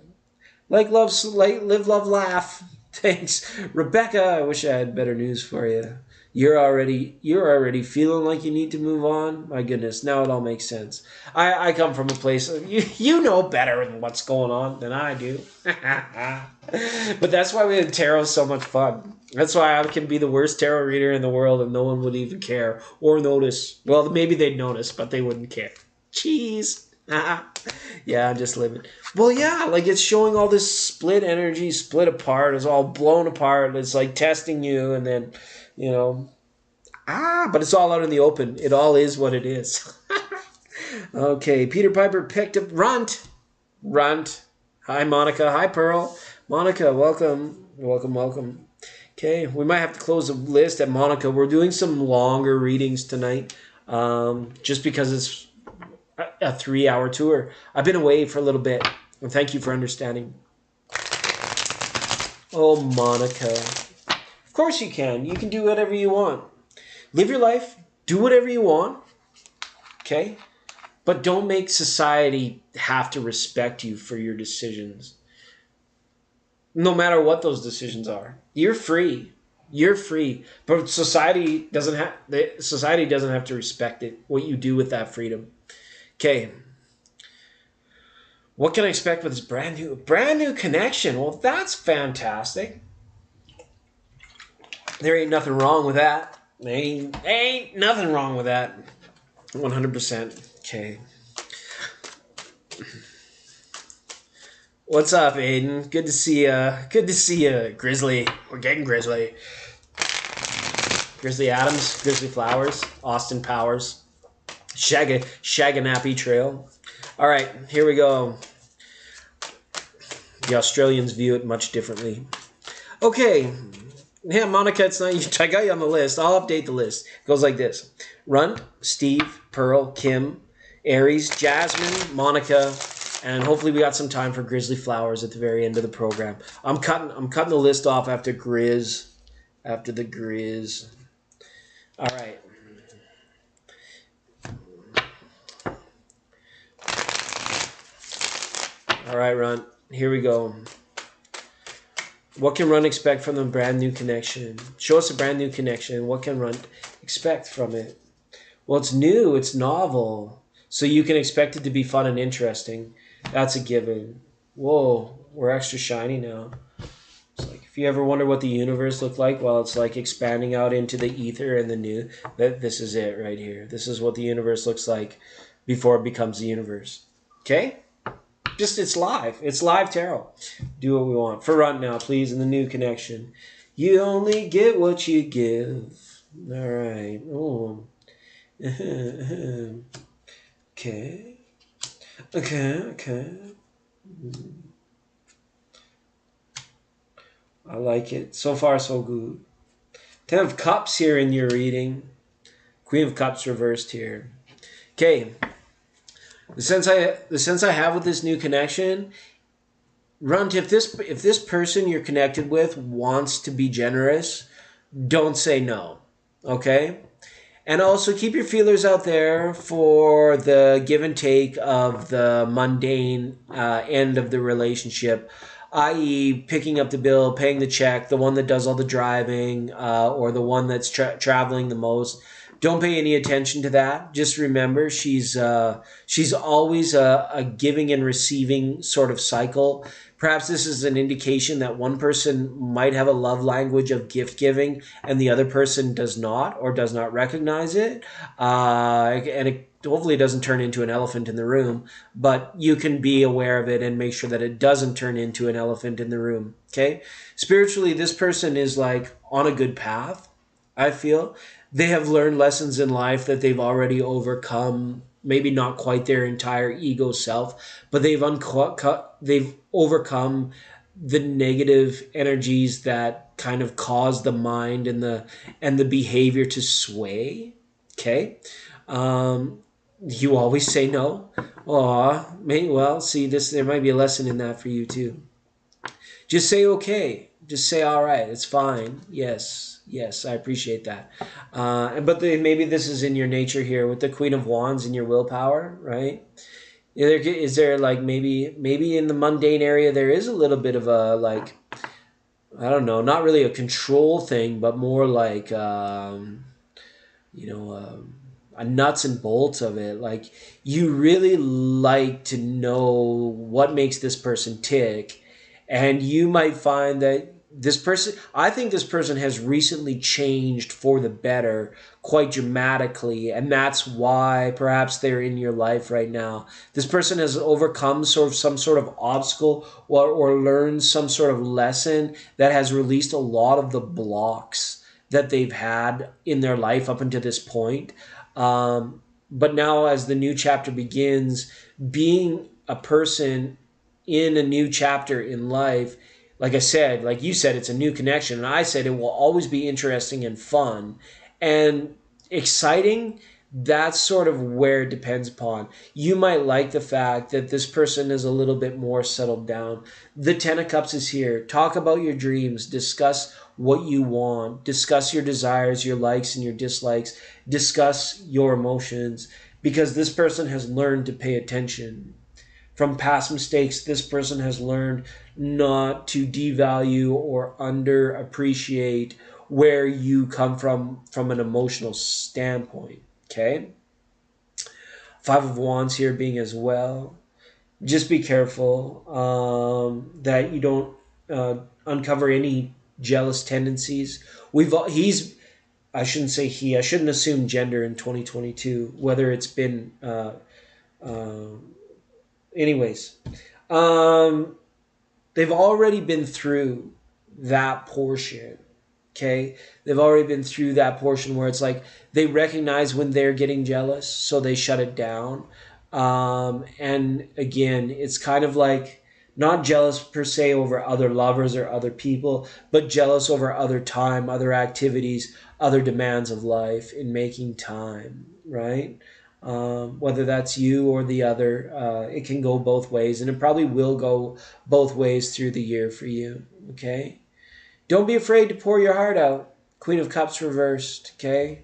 Live, love, laugh. Thanks, Rebecca. I wish I had better news for you. You're already feeling like you need to move on. My goodness, now it all makes sense. I come from a place you know better than what's going on than I do. But that's why we tarot so much fun. That's why I can be the worst tarot reader in the world and no one would even care or notice. Well, maybe they'd notice, but they wouldn't care. Cheese. Yeah, I'm just living. Well, yeah, like it's showing all this split energy, split apart. It's all blown apart. It's like testing you, and then, you know, but it's all out in the open. It all is what it is. Okay, Peter Piper picked up Runt. Runt. Hi, Monica. Hi, Pearl. Monica, welcome. Welcome, welcome. Okay, we might have to close the list at Monica. We're doing some longer readings tonight, just because it's a 3-hour tour. I've been away for a little bit, and thank you for understanding. Oh, Monica. Of course you can. You can do whatever you want. Live your life. Do whatever you want. Okay? But don't make society have to respect you for your decisions. No matter what those decisions are. You're free. You're free. But society doesn't have to respect it, what you do with that freedom. Okay. What can I expect with this brand new connection? Well, that's fantastic. There ain't nothing wrong with that. Ain't nothing wrong with that. 100%. Okay. What's up, Aiden? Good to see you. Good to see you, Grizzly. We're getting Grizzly. Grizzly Adams, Grizzly Flowers, Austin Powers, Shaganappy Trail. All right, here we go. The Australians view it much differently. Okay. Yeah, Monica, it's not. I got you on the list. I'll update the list. It goes like this: Runt, Steve, Pearl, Kim, Aries, Jasmine, Monica, and hopefully we got some time for Grizzly Flowers at the very end of the program. I'm cutting the list off after Grizz. After the Grizz. All right. All right, Runt. Here we go. What can Runt expect from the brand new connection? Show us a brand new connection. What can Runt expect from it? Well, it's new. It's novel. So you can expect it to be fun and interesting. That's a given. Whoa, we're extra shiny now. It's like if you ever wonder what the universe looked like, well, it's like expanding out into the ether and the new. This is it right here. This is what the universe looks like before it becomes the universe. Okay? Just it's live. It's live tarot. Do what we want. For Runt now, please, in the new connection. You only get what you give. All right. Oh. Okay. Okay. I like it. So far, so good. 10 of Cups here in your reading. Queen of Cups reversed here. Okay. The sense I have with this new connection, Runt, if this person you're connected with wants to be generous, don't say no. Okay? And also keep your feelers out there for the give and take of the mundane end of the relationship, i.e. picking up the bill, paying the check, the one that does all the driving, or the one that's traveling the most. Don't pay any attention to that. Just remember, she's always a giving and receiving sort of cycle. Perhaps this is an indication that one person might have a love language of gift giving and the other person does not or does not recognize it. And it hopefully doesn't turn into an elephant in the room, but you can be aware of it and make sure that it doesn't turn into an elephant in the room. Okay? Spiritually, this person is like on a good path, I feel. They have learned lessons in life that they've already overcome, maybe not quite their entire ego self, but they've overcome the negative energies that kind of cause the mind and the behavior to sway. Okay? You always say no. Well, see, there might be a lesson in that for you too. Just say okay. Just say, all right, it's fine. Yes, yes, I appreciate that. Maybe this is in your nature here with the Queen of Wands and your willpower, right? Is there like maybe in the mundane area there is a little bit of a like, I don't know, not really a control thing, but more like you know, a nuts and bolts of it. Like you really like to know what makes this person tick, and you might find that this person, I think this person has recently changed for the better quite dramatically, and that's why perhaps they're in your life right now. This person has overcome sort of some sort of obstacle, or learned some sort of lesson that has released a lot of the blocks that they've had in their life up until this point. But now, as the new chapter begins, being a person in a new chapter in life, like I said, like you said, it's a new connection. And I said it will always be interesting and fun and exciting. That's sort of where it depends upon. You might like the fact that this person is a little bit more settled down. The Ten of Cups is here. Talk about your dreams. Discuss what you want. Discuss your desires, your likes and your dislikes. Discuss your emotions, because this person has learned to pay attention. From past mistakes, this person has learned not to devalue or underappreciate where you come from an emotional standpoint. Okay? Five of Wands here being as well. Just be careful that you don't uncover any jealous tendencies. He's, I shouldn't say he, I shouldn't assume gender in 2022, whether it's been uh, anyways. Um, they've already been through that portion. Okay, they've already been through that portion where it's like they recognize when they're getting jealous, so they shut it down. And again, it's kind of like not jealous per se over other lovers or other people, but jealous over other time, other activities, other demands of life in making time, right? Whether that's you or the other, it can go both ways, and it probably will go both ways through the year for you. Okay, don't be afraid to pour your heart out. Queen of Cups reversed. Okay,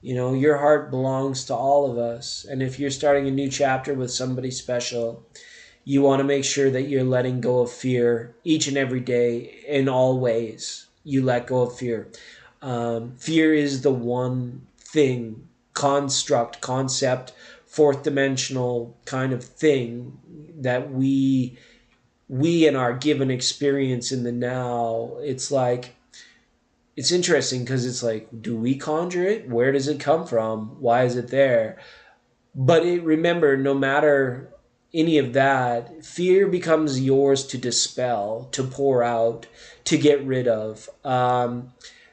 you know your heart belongs to all of us, and if you're starting a new chapter with somebody special, you want to make sure that you're letting go of fear each and every day in all ways. You let go of fear. Fear is the one thing, construct, concept, fourth dimensional kind of thing that we in our given experience in the now, it's like, it's interesting because it's like, do we conjure it? Where does it come from? Why is it there? But remember, no matter any of that, fear becomes yours to dispel, to pour out, to get rid of.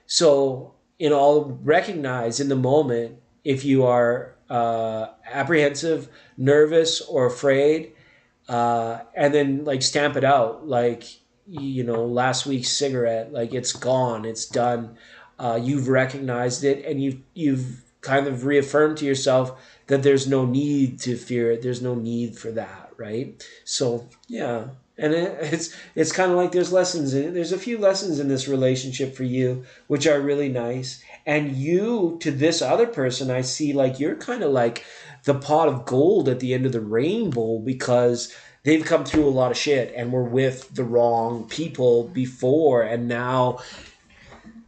So, in all, recognize in the moment if you are apprehensive, nervous, or afraid, and then like stamp it out. Like, you know, last week's cigarette, like it's gone, it's done. You've recognized it, and you've kind of reaffirmed to yourself that there's no need to fear it. There's no need for that, right? So yeah, and it's kind of like there's lessons in it. There's a few lessons in this relationship for you, which are really nice. And you to this other person, I see like you're kind of like the pot of gold at the end of the rainbow, because they've come through a lot of shit and were with the wrong people before, and now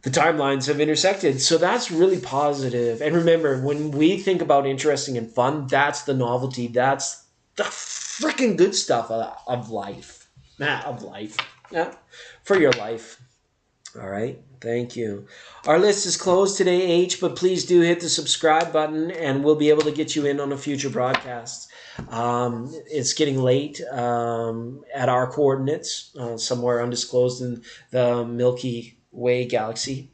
the timelines have intersected. So that's really positive. And remember, when we think about interesting and fun, that's the novelty. That's the freaking good stuff of life. Of life. Yeah. For your life. All right. Thank you. Our list is closed today, H, but please do hit the subscribe button and we'll be able to get you in on a future broadcast. It's getting late at our coordinates, somewhere undisclosed in the Milky Way galaxy.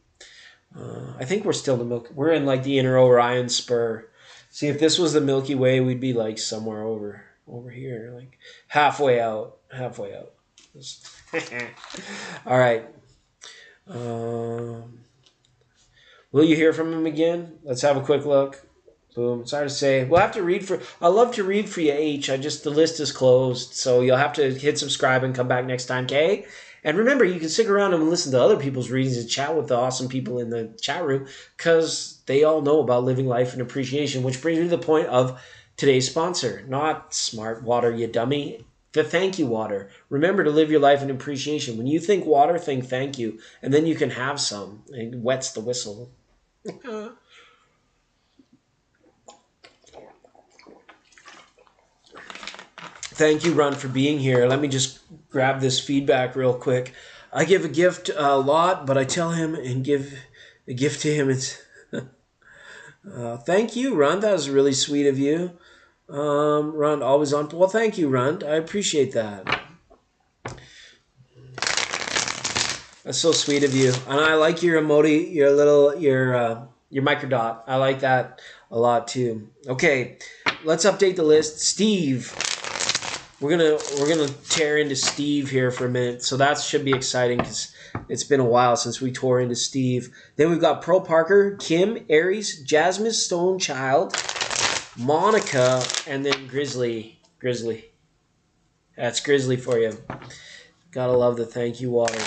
I think we're still we're in like the inner Orion spur. See, if this was the Milky Way, we'd be like somewhere over here, like halfway out, halfway out. All right. Will you hear from him again? Let's have a quick look. Boom. Sorry to say. We'll have to read for. I love to read for you, H. I just the list is closed, so you'll have to hit subscribe and come back next time, K. And remember, you can stick around and listen to other people's readings and chat with the awesome people in the chat room because they all know about living life and appreciation. Which brings me to the point of today's sponsor, not Smart Water, you dummy. The thank you water. Remember to live your life in appreciation. When you think water, think thank you, and then you can have some. It wets the whistle. Thank you, Ron, for being here. Let me just grab this feedback real quick. I give a gift a lot, but I tell him and give a gift to him. It's thank you, Ron. That was really sweet of you. Ron, always on. Well, thank you, Ron. I appreciate that. That's so sweet of you, and I like your emoji, your microdot. I like that a lot too. Okay, let's update the list. Steve, we're gonna tear into Steve here for a minute, so that should be exciting because it's been a while since we tore into Steve. Then we've got Pearl Parker, Kim, Aries, Jasmine Stone Child, Monica, and then Grizzly. Grizzly, that's Grizzly for you. Gotta love the thank you water.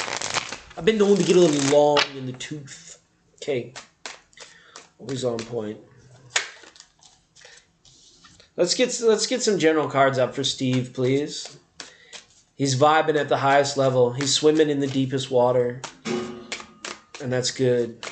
I've been known to get a little long in the tooth. Okay. Always on point. Let's get some general cards up for Steve, please. He's vibing at the highest level. He's swimming in the deepest water. And that's good.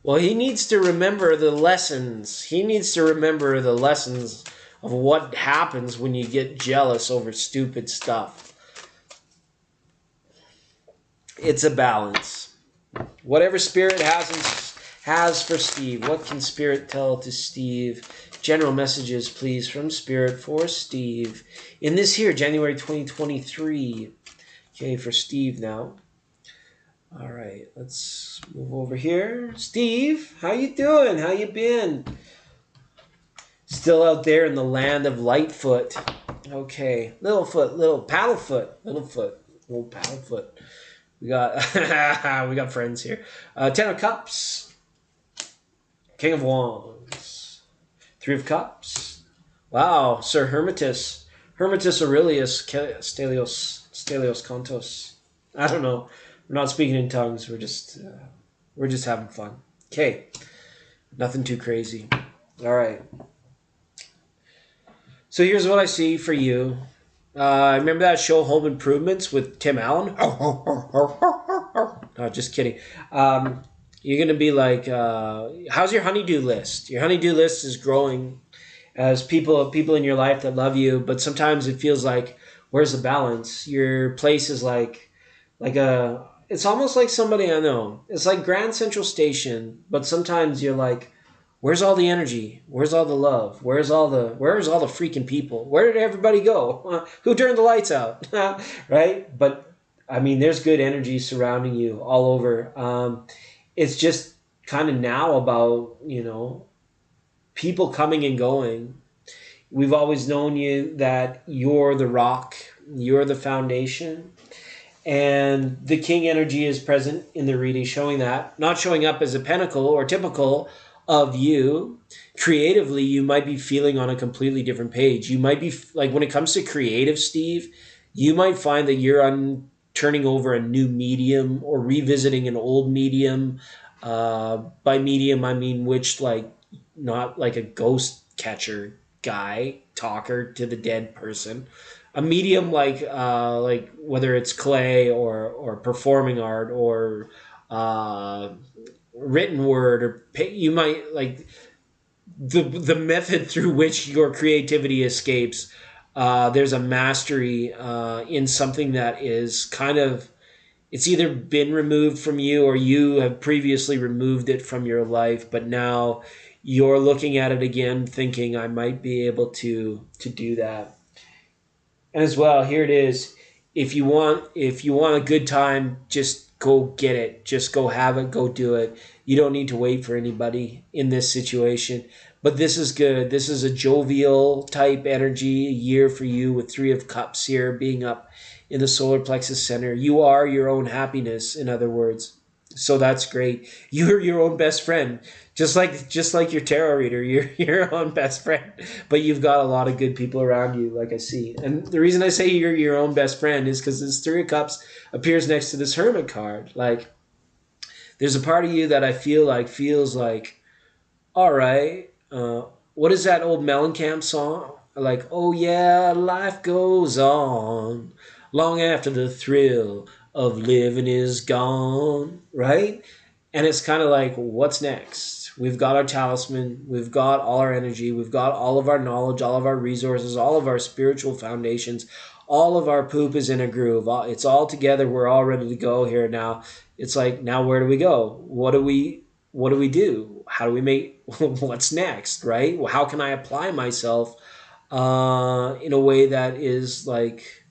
Well, he needs to remember the lessons. He needs to remember the lessons of what happens when you get jealous over stupid stuff. It's a balance. Whatever Spirit has for Steve. What can Spirit tell to Steve? General messages, please, from Spirit for Steve. In this here, January 2023. Okay, for Steve now. All right, let's move over here. Steve, how you doing? How you been? Still out there in the land of Lightfoot. Okay, Littlefoot, little Paddlefoot, little Paddlefoot. We got friends here. Ten of Cups, King of Wands, Three of Cups. Wow, Sir Hermitus Aurelius Stelios Contos. I don't know. We're not speaking in tongues. We're just having fun. Okay, nothing too crazy. All right. So here's what I see for you. Remember that show Home Improvements with Tim Allen? No, just kidding. You're gonna be like, how's your honeydew list? Your honeydew list is growing as people in your life that love you, but sometimes it feels like, where's the balance? Your place is like a. It's almost like somebody I know. It's like Grand Central Station, but sometimes you're like, where's all the energy? Where's all the love? Where's all the freaking people? Where did everybody go? Who turned the lights out? Right? But I mean, there's good energy surrounding you all over. It's just kind of now about, people coming and going. We've always known you that you're the rock, you're the foundation. And the king energy is present in the reading, showing that, not showing up as a pentacle or typical of you. Creatively, you might be feeling on a completely different page. You might be, like, when it comes to creative, Steve, you might find that you're turning over a new medium or revisiting an old medium. By medium, I mean not like a ghost catcher guy, talker to the dead person. A medium like whether it's clay or performing art or written word or you might like the method through which your creativity escapes. There's a mastery in something that is kind of, it's either been removed from you or you have previously removed it from your life, but now you're looking at it again thinking, I might be able to do that. And as well, here it is. If you want a good time, just go get it. Just go have it. Go do it. You don't need to wait for anybody in this situation. But this is good. This is a jovial type energy a year for you with Three of Cups here being up in the solar plexus center. You are your own happiness, in other words. So that's great. You're your own best friend. Just like your tarot reader, you're your own best friend. But you've got a lot of good people around you, like I see. And the reason I say you're your own best friend is because this Three of Cups appears next to this Hermit card. Like, there's a part of you that I feel like feels like, all right, what is that old Mellencamp song? Like, oh yeah, life goes on long after the thrill of living is gone, right? And it's kind of like, what's next? We've got our talisman, we've got all our energy, we've got all of our knowledge, all of our resources, all of our spiritual foundations, all of our poop is in a groove. It's all together. We're all ready to go here now. It's like, now where do we go? What do we do? How do we make what's next, right? How can I apply myself in a way that is like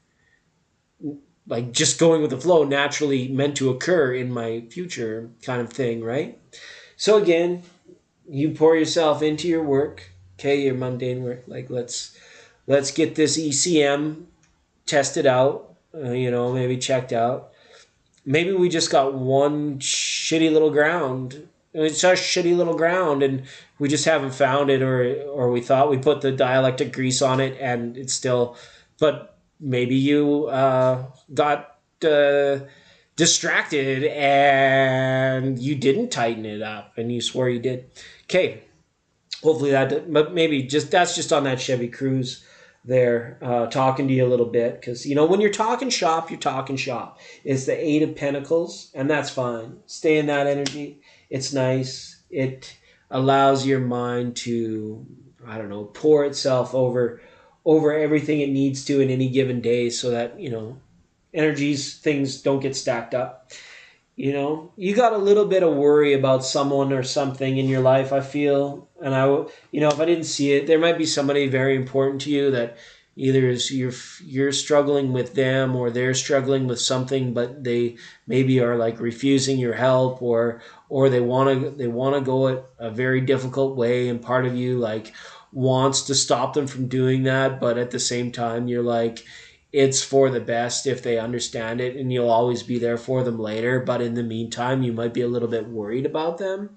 just going with the flow, naturally meant to occur in my future kind of thing, right? So again, you pour yourself into your work, okay, your mundane work. Like, let's get this ECM tested out, maybe checked out. Maybe we just got one shitty little ground. It's a shitty little ground, and we just haven't found it, or we thought we put the dialectic grease on it, and it's still. But maybe you got distracted and you didn't tighten it up, and you swore you did. Okay, hopefully but maybe that's just on that Chevy Cruze there, talking to you a little bit, because when you're talking shop, you're talking shop. It's the Eight of Pentacles, and that's fine. Stay in that energy. It's nice. It allows your mind to, I don't know, pour itself over everything it needs to in any given day, so that energies, things don't get stacked up. You got a little bit of worry about someone or something in your life, I feel. And if I didn't see it, there might be somebody very important to you that either is you're struggling with them, or they're struggling with something, but they maybe are like refusing your help, or they want to go it a very difficult way, and part of you like wants to stop them from doing that, but at the same time you're like, it's for the best if they understand it, and you'll always be there for them later. But in the meantime, you might be a little bit worried about them.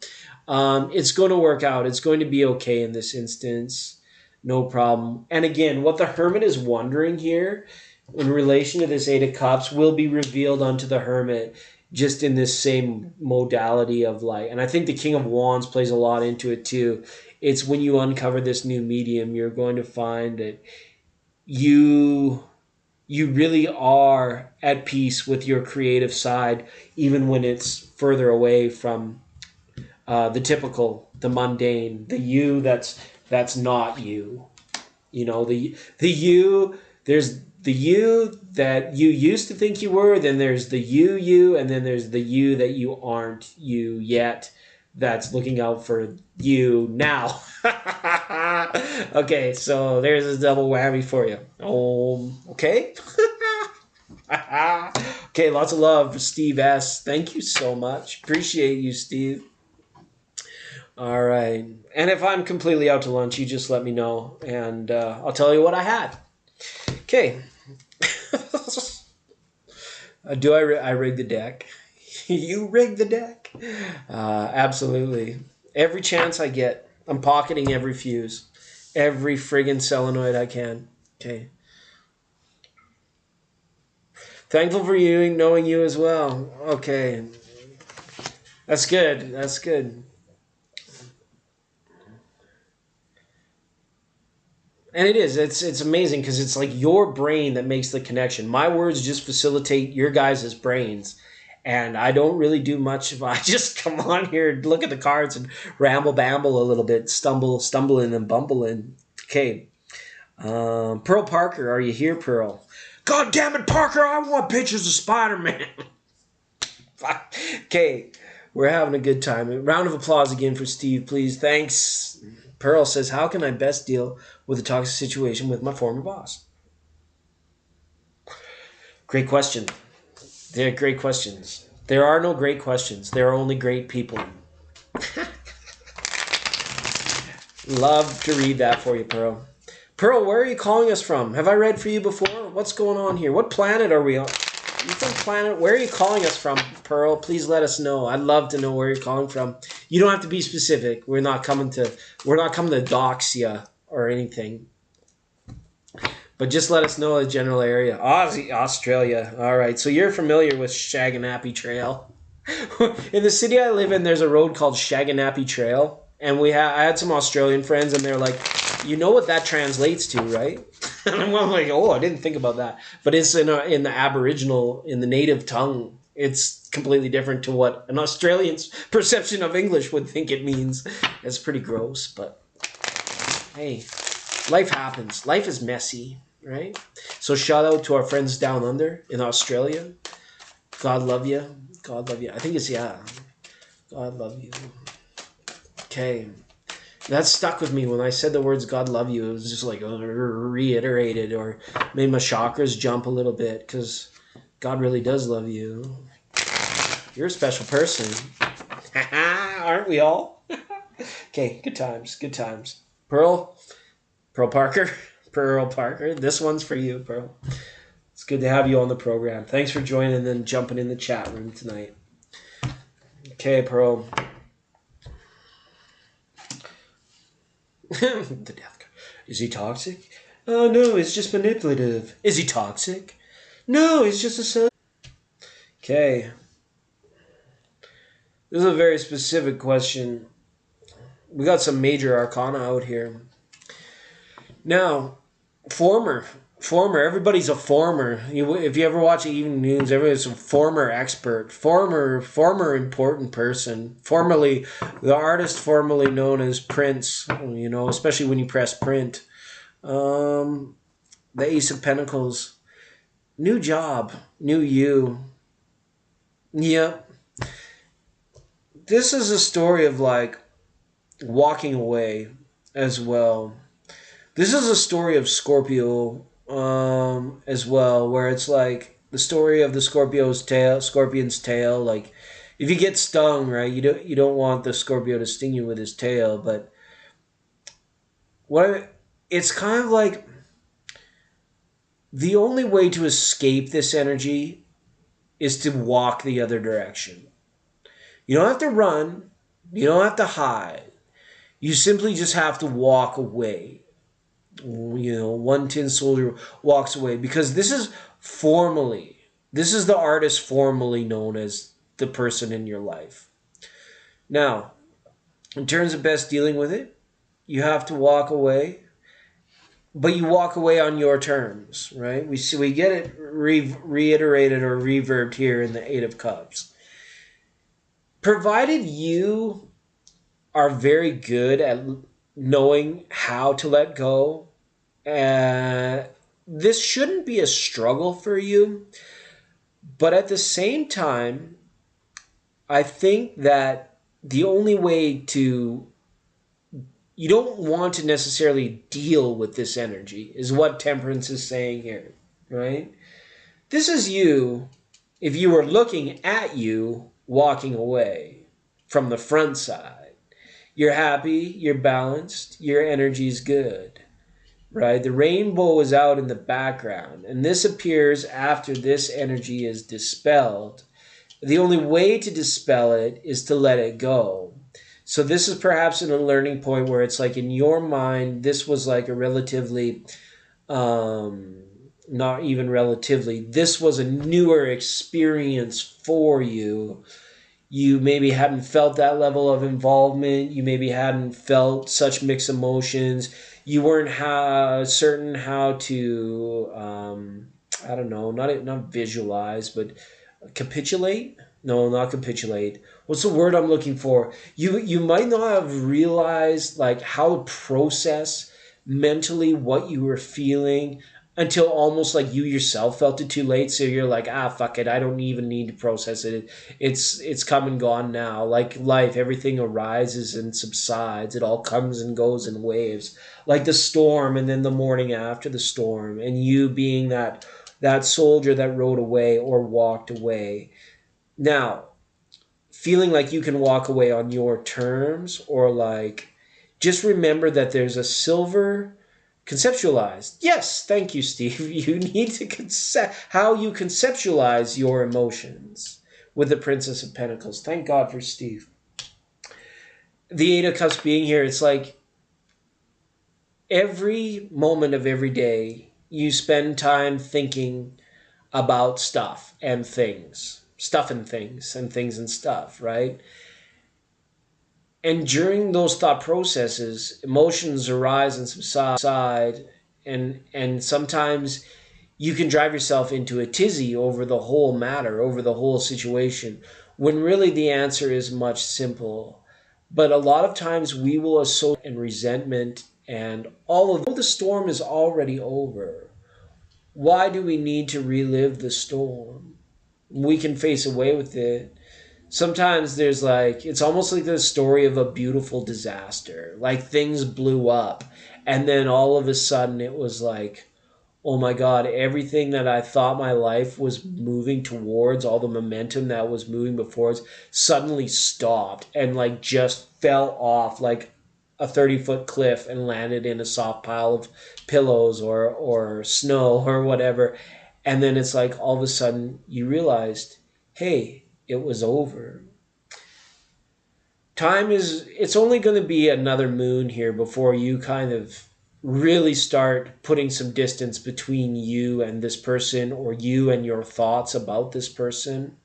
It's going to work out. It's going to be okay in this instance. No problem. And again, what the Hermit is wondering here in relation to this Eight of Cups will be revealed unto the Hermit, just in this same modality of light. And I think the King of Wands plays a lot into it too. It's when you uncover this new medium, you're going to find that you really are at peace with your creative side, even when it's further away from the mundane, the you that's not you. The you. There's the you that you used to think you were. Then there's the you, and then there's the you that you aren't you yet. That's looking out for you now. Okay, so there's a double whammy for you. Okay. Okay, lots of love for Steve S. Thank you so much. Appreciate you, Steve. All right. And if I'm completely out to lunch, you just let me know, and I'll tell you what I had. Okay. I rig the deck? You rig the deck? Absolutely. Every chance I get, I'm pocketing every fuse. Every friggin' solenoid I can. Okay. Thankful for you, knowing you as well. Okay. That's good. That's good. And it is. It's amazing, because it's like your brain that makes the connection. My words just facilitate your guys' brains. And I don't really do much if I just come on here and look at the cards and ramble bamble a little bit, stumbling and bumbling. Okay. Pearl Parker, are you here, Pearl? God damn it, Parker, I want pictures of Spider-Man. Okay, we're having a good time. A round of applause again for Steve, please. Thanks. Pearl says, how can I best deal with a toxic situation with my former boss? Great question. They're great questions. There are no great questions. There are only great people. Love to read that for you, Pearl. Pearl, where are you calling us from? Have I read for you before? What's going on here? What planet are we on? You from planet? Where are you calling us from, Pearl? Please let us know. I'd love to know where you're calling from. You don't have to be specific. We're not coming to dox you or anything. But just let us know the general area. Aussie, Australia. All right. So you're familiar with Shaganappy Trail. In the city I live in, there's a road called Shaganappy Trail, and I had some Australian friends, and they're like, "You know what that translates to, right?" And I'm like, "Oh, I didn't think about that." But it's in the Aboriginal, in the native tongue. It's completely different to what an Australian's perception of English would think it means. It's pretty gross, but hey, life happens. Life is messy, right? So shout out to our friends down under in Australia. God love you. God love you. I think it's, yeah. God love you. Okay. That stuck with me when I said the words God love you. It was just like reiterated or made my chakras jump a little bit because God really does love you. You're a special person. Aren't we all? Okay, good times. Good times. Pearl Parker. Pearl Parker. This one's for you, Pearl. It's good to have you on the program. Thanks for joining and jumping in the chat room tonight. Okay, Pearl. The death card. Is he toxic? Oh, no, it's just manipulative. Is he toxic? No, he's just a son. Okay. This is a very specific question. We got some major arcana out here. Now, former, everybody's a former. If you ever watch Evening News, everybody's a former expert, former important person, formerly the artist formerly known as Prince, especially when you press print. The Ace of Pentacles, new job, new you. Yep. This is a story of like walking away as well. This is a story of Scorpio as well, where it's like the story of the scorpion's tail. Like, if you get stung, right, you don't want the Scorpio to sting you with his tail. But it's kind of like the only way to escape this energy is to walk the other direction. You don't have to run. You don't have to hide. You simply just have to walk away. One tin soldier walks away because this is the artist formerly known as the person in your life. Now, in terms of best dealing with it, you have to walk away, but you walk away on your terms, right? We get it reiterated or reverbed here in the Eight of Cups. Provided you are very good at knowing how to let go, this shouldn't be a struggle for you. But at the same time, I think that the only way you don't want to necessarily deal with this energy is what Temperance is saying here, right? This is you, if you were looking at you walking away from the front side. You're happy, you're balanced, your energy's good, right? The rainbow is out in the background, and this appears after this energy is dispelled. The only way to dispel it is to let it go. So this is perhaps in a learning point where it's like in your mind, this was like a relatively, not even relatively, this was a newer experience for you. You maybe hadn't felt that level of involvement. You maybe hadn't felt such mixed emotions. You weren't certain how to, I don't know, not visualize, but capitulate? No, not capitulate. What's the word I'm looking for? You might not have realized like how to process mentally what you were feeling until almost like you yourself felt it too late. So you're like, fuck it. I don't even need to process it. It's come and gone now. Like life, everything arises and subsides. It all comes and goes in waves. Like the storm and then the morning after the storm. And you being that soldier that rode away or walked away. Now, feeling like you can walk away on your terms, or like just remember that there's a silver conceptualized. Yes, thank you, Steve. You need to how you conceptualize your emotions with the Princess of Pentacles. Thank God for Steve. The Eight of Cups being here, it's like every moment of every day you spend time thinking about stuff and things, and things and stuff, right? And during those thought processes, emotions arise and subside, and sometimes you can drive yourself into a tizzy over the whole matter, over the whole situation, when really the answer is much simple. But a lot of times we will associate and resentment and all of the storm is already over. Why do we need to relive the storm? We can face away with it. Sometimes there's like, it's almost like the story of a beautiful disaster. Like things blew up, and then all of a sudden it was like, oh my God, everything that I thought my life was moving towards, all the momentum that was moving before us, suddenly stopped and like just fell off like a 30-foot cliff and landed in a soft pile of pillows or snow or whatever. And then it's like all of a sudden you realized, hey, it was over. It's only going to be another moon here before you kind of really start putting some distance between you and this person, or you and your thoughts about this person.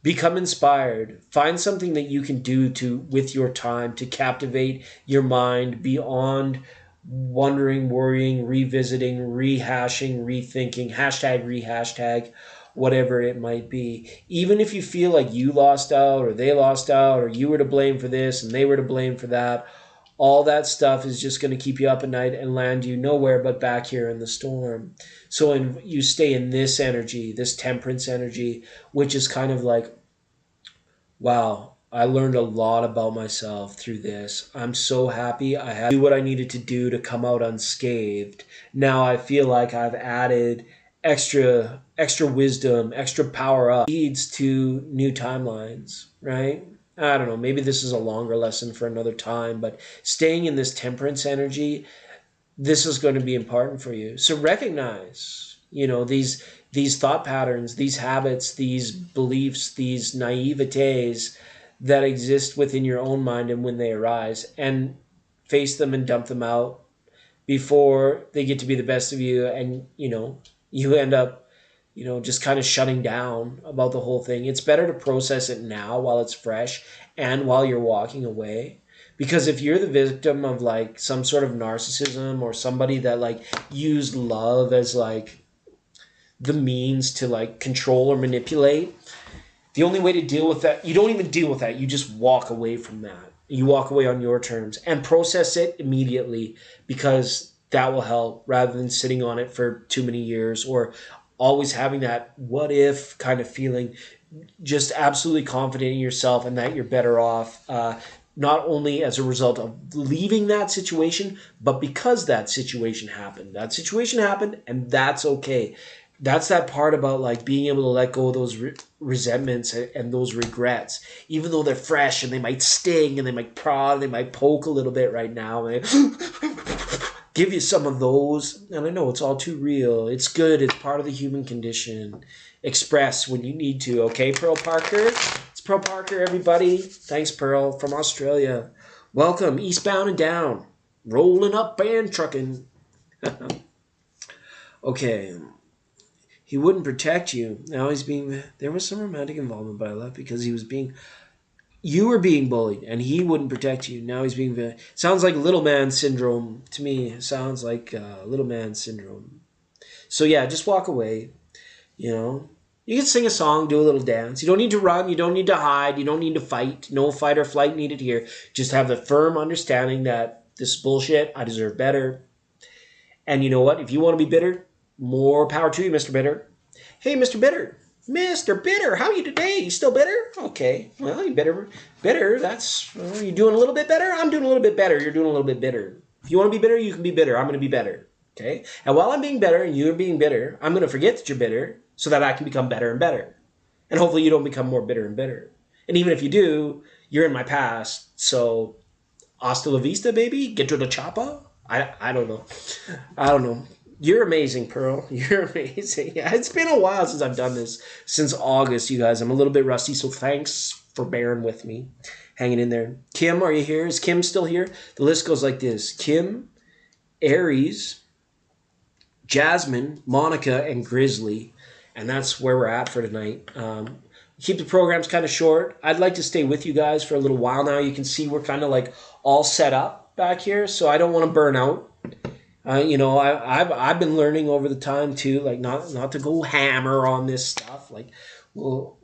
Become inspired. Find something that you can do with your time to captivate your mind beyond wondering, worrying, revisiting, rehashing, rethinking, #rehashtag, whatever it might be. Even if you feel like you lost out or they lost out or you were to blame for this and they were to blame for that, all that stuff is just going to keep you up at night and land you nowhere but back here in the storm. So you stay in this energy, this temperance energy, which is kind of like, wow, I learned a lot about myself through this. I'm so happy I had to do what I needed to do to come out unscathed. Now I feel like I've added extra wisdom, extra power up, leads to new timelines, right? I don't know, maybe this is a longer lesson for another time, but staying in this temperance energy, this is going to be important for you. So recognize, these thought patterns, these habits, these beliefs, these naivetes that exist within your own mind and when they arise, and face them and dump them out before they get to be the best of you, and you end up just kind of shutting down about the whole thing. It's better to process it now while it's fresh and while you're walking away. Because if you're the victim of like some sort of narcissism, or somebody that like used love as like the means to like control or manipulate, the only way to deal with that, you don't even deal with that. You just walk away from that. You walk away on your terms and process it immediately, because that will help, rather than sitting on it for too many years or always having that what if kind of feeling. Just absolutely confident in yourself and that you're better off, not only as a result of leaving that situation, but because that situation happened. That situation happened, and that's okay. That's that part about like being able to let go of those resentments and those regrets, even though they're fresh and they might sting and they might prod, they might poke a little bit right now, and give you some of those. And I know it's all too real. It's good. It's part of the human condition. Express when you need to. Okay, Pearl Parker? It's Pearl Parker, everybody. Thanks, Pearl, from Australia. Welcome, eastbound and down. Rolling up and trucking. Okay. He wouldn't protect you. Now he's being... There was some romantic involvement, but I left because he was being... You were being bullied, and he wouldn't protect you. Now he's being... Sounds like little man syndrome to me. It sounds like little man syndrome. So yeah, just walk away. You can sing a song, do a little dance. You don't need to run. You don't need to hide. You don't need to fight. No fight or flight needed here. Just have the firm understanding that this is bullshit. I deserve better. And you know what? If you want to be bitter, more power to you, Mr. Bitter. Hey, Mr. Bitter. Mr. Bitter, how are you today? You still bitter? Okay. Well, you bitter. That's... you doing a little bit better? I'm doing a little bit better. You're doing a little bit bitter. If you want to be bitter, you can be bitter. I'm going to be better. Okay? And while I'm being better and you're being bitter, I'm going to forget that you're bitter so that I can become better and better. And hopefully you don't become more bitter and bitter. And even if you do, you're in my past. So hasta la vista, baby. Get to the choppa. I don't know. I don't know. You're amazing, Pearl. You're amazing. Yeah, it's been a while since I've done this. Since August, you guys. I'm a little bit rusty, so thanks for bearing with me. Hanging in there. Kim, are you here? Is Kim still here? The list goes like this. Kim, Aries, Jasmine, Monica, and Grizzly. And that's where we're at for tonight. Keep the programs kind of short. I'd like to stay with you guys for a little while now. You can see we're kind of like all set up back here, so I don't want to burn out. I've been learning over the time too, like not to go hammer on this stuff. Like, well,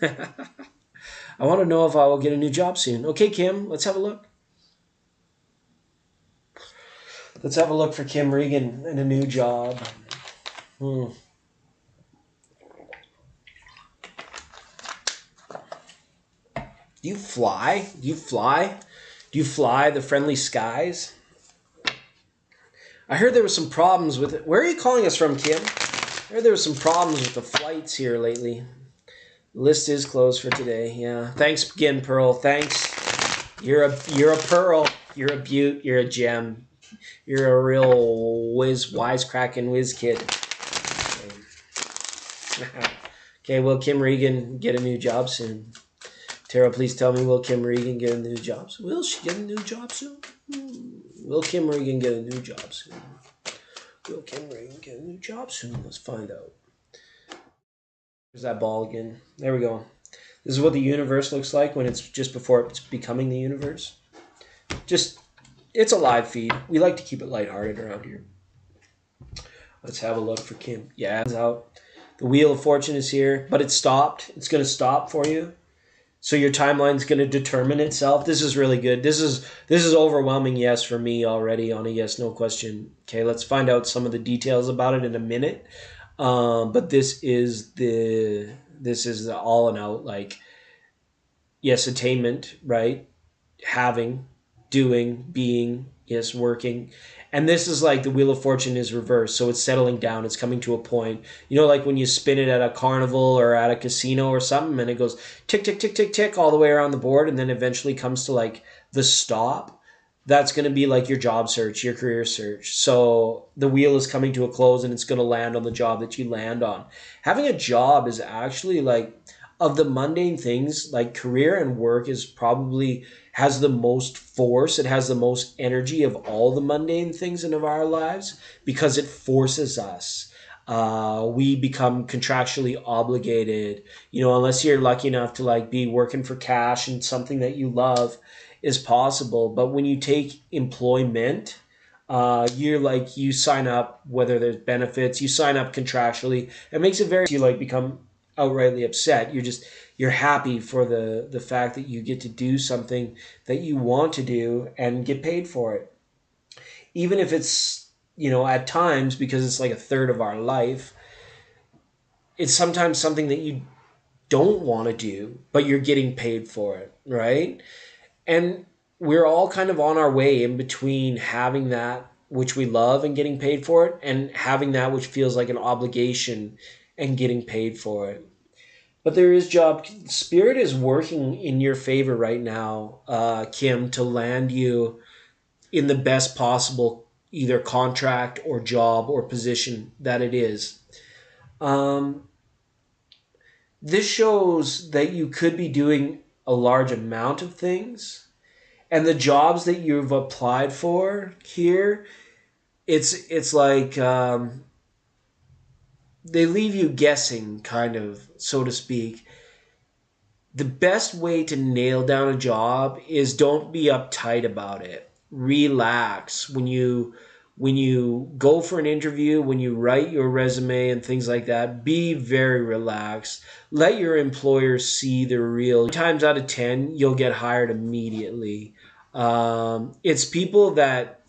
I want to know if I will get a new job soon. Okay, Kim, let's have a look. Let's have a look for Kim Regan and a new job. Do you fly? Do you fly? Do you fly the friendly skies? I heard there was some problems with it. Where are you calling us from, Kim? I heard there was some problems with the flights here lately. The list is closed for today. Yeah. Thanks again, Pearl. Thanks. You're a pearl. You're a beaut. You're a gem. You're a real wisecracking whiz kid. Okay, will Kim Regan get a new job soon? Tara, please tell me, will Kim Regan get a new job soon? Will she get a new job soon? Will Kim Regan get a new job soon? Will Kim Regan get a new job soon? Let's find out. There's that ball again. There we go. This is what the universe looks like when it's just before it's becoming the universe. It's a live feed. We like to keep it lighthearted around here. Let's have a look for Kim. Yeah, it's out. The Wheel of Fortune is here, but it stopped. It's going to stop for you. So your timeline's going to determine itself. This is really good. This is overwhelming yes for me already on a yes no question. Okay, let's find out some of the details about it in a minute. But this is the all and out, like, yes, attainment, right? Having, doing, being, yes, working. And this is like the Wheel of Fortune is reversed. So it's settling down. It's coming to a point. You know, like when you spin it at a carnival or at a casino or something, and it goes tick, tick, tick, tick, tick all the way around the board, and then eventually comes to like the stop. That's going to be like your job search, your career search. So the wheel is coming to a close and it's going to land on the job that you land on. Having a job is actually like, of the mundane things, like career and work is probably has the most force. It has the most energy of all the mundane things in our lives because it forces us. We become contractually obligated, unless you're lucky enough to like be working for cash and something that you love is possible. But when you take employment, you sign up, whether there's benefits, you sign up contractually. It makes it very, you like become outrightly upset. You're happy for the fact that you get to do something that you want to do and get paid for it. Even if it's, at times, because it's like a third of our life, it's sometimes something that you don't want to do, but you're getting paid for it, right? And we're all kind of on our way in between having that which we love and getting paid for it, and having that which feels like an obligation and getting paid for it. But there is job. Spirit is working in your favor right now, Kim, to land you in the best possible either contract or job or position that it is. This shows that you could be doing a large amount of things, and the jobs that you've applied for here, it's like they leave you guessing, kind of, so to speak. The best way to nail down a job is don't be uptight about it. Relax when you go for an interview, when you write your resume and things like that. Be very relaxed. Let your employer see the real. 9 times out of 10, you'll get hired immediately. It's people that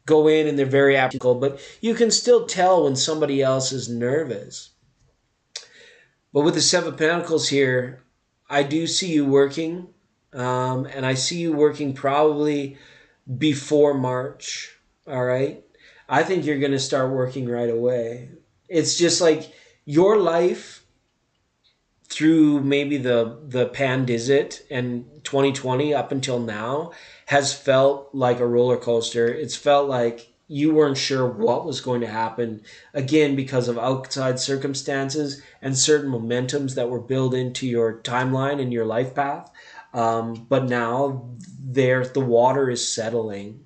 go in and they're very aptical, but you can still tell when somebody else is nervous. But with the Seven of Pentacles here, I do see you working, and I see you working probably before March. All right, I think you're going to start working right away. It's just like your life through maybe the pandizit and 2020 up until now has felt like a roller coaster. It's felt like you weren't sure what was going to happen, again because of outside circumstances and certain momentums that were built into your timeline and your life path. But now the water is settling,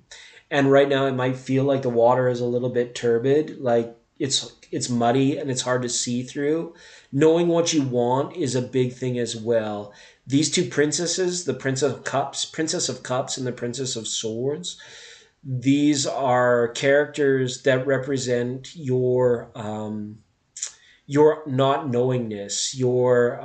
and right now it might feel like the water is a little bit turbid, like it's muddy and it's hard to see through. Knowing what you want is a big thing as well. These two princesses, the Princess of Cups and the Princess of Swords, these are characters that represent your not knowingness, your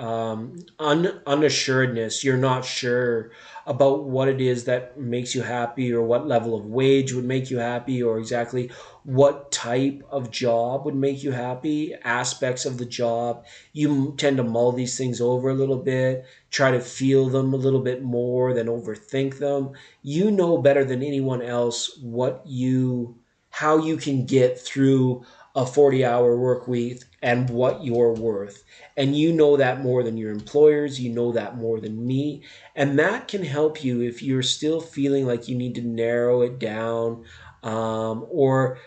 unassuredness. You're not sure about what it is that makes you happy, or what level of wage would make you happy, or exactly what type of job would make you happy, aspects of the job. You tend to mull these things over a little bit, try to feel them a little bit more than overthink them. You know better than anyone else how you can get through a 40-hour work week and what you're worth. And you know that more than your employers, you know that more than me. And that can help you if you're still feeling like you need to narrow it down. Or,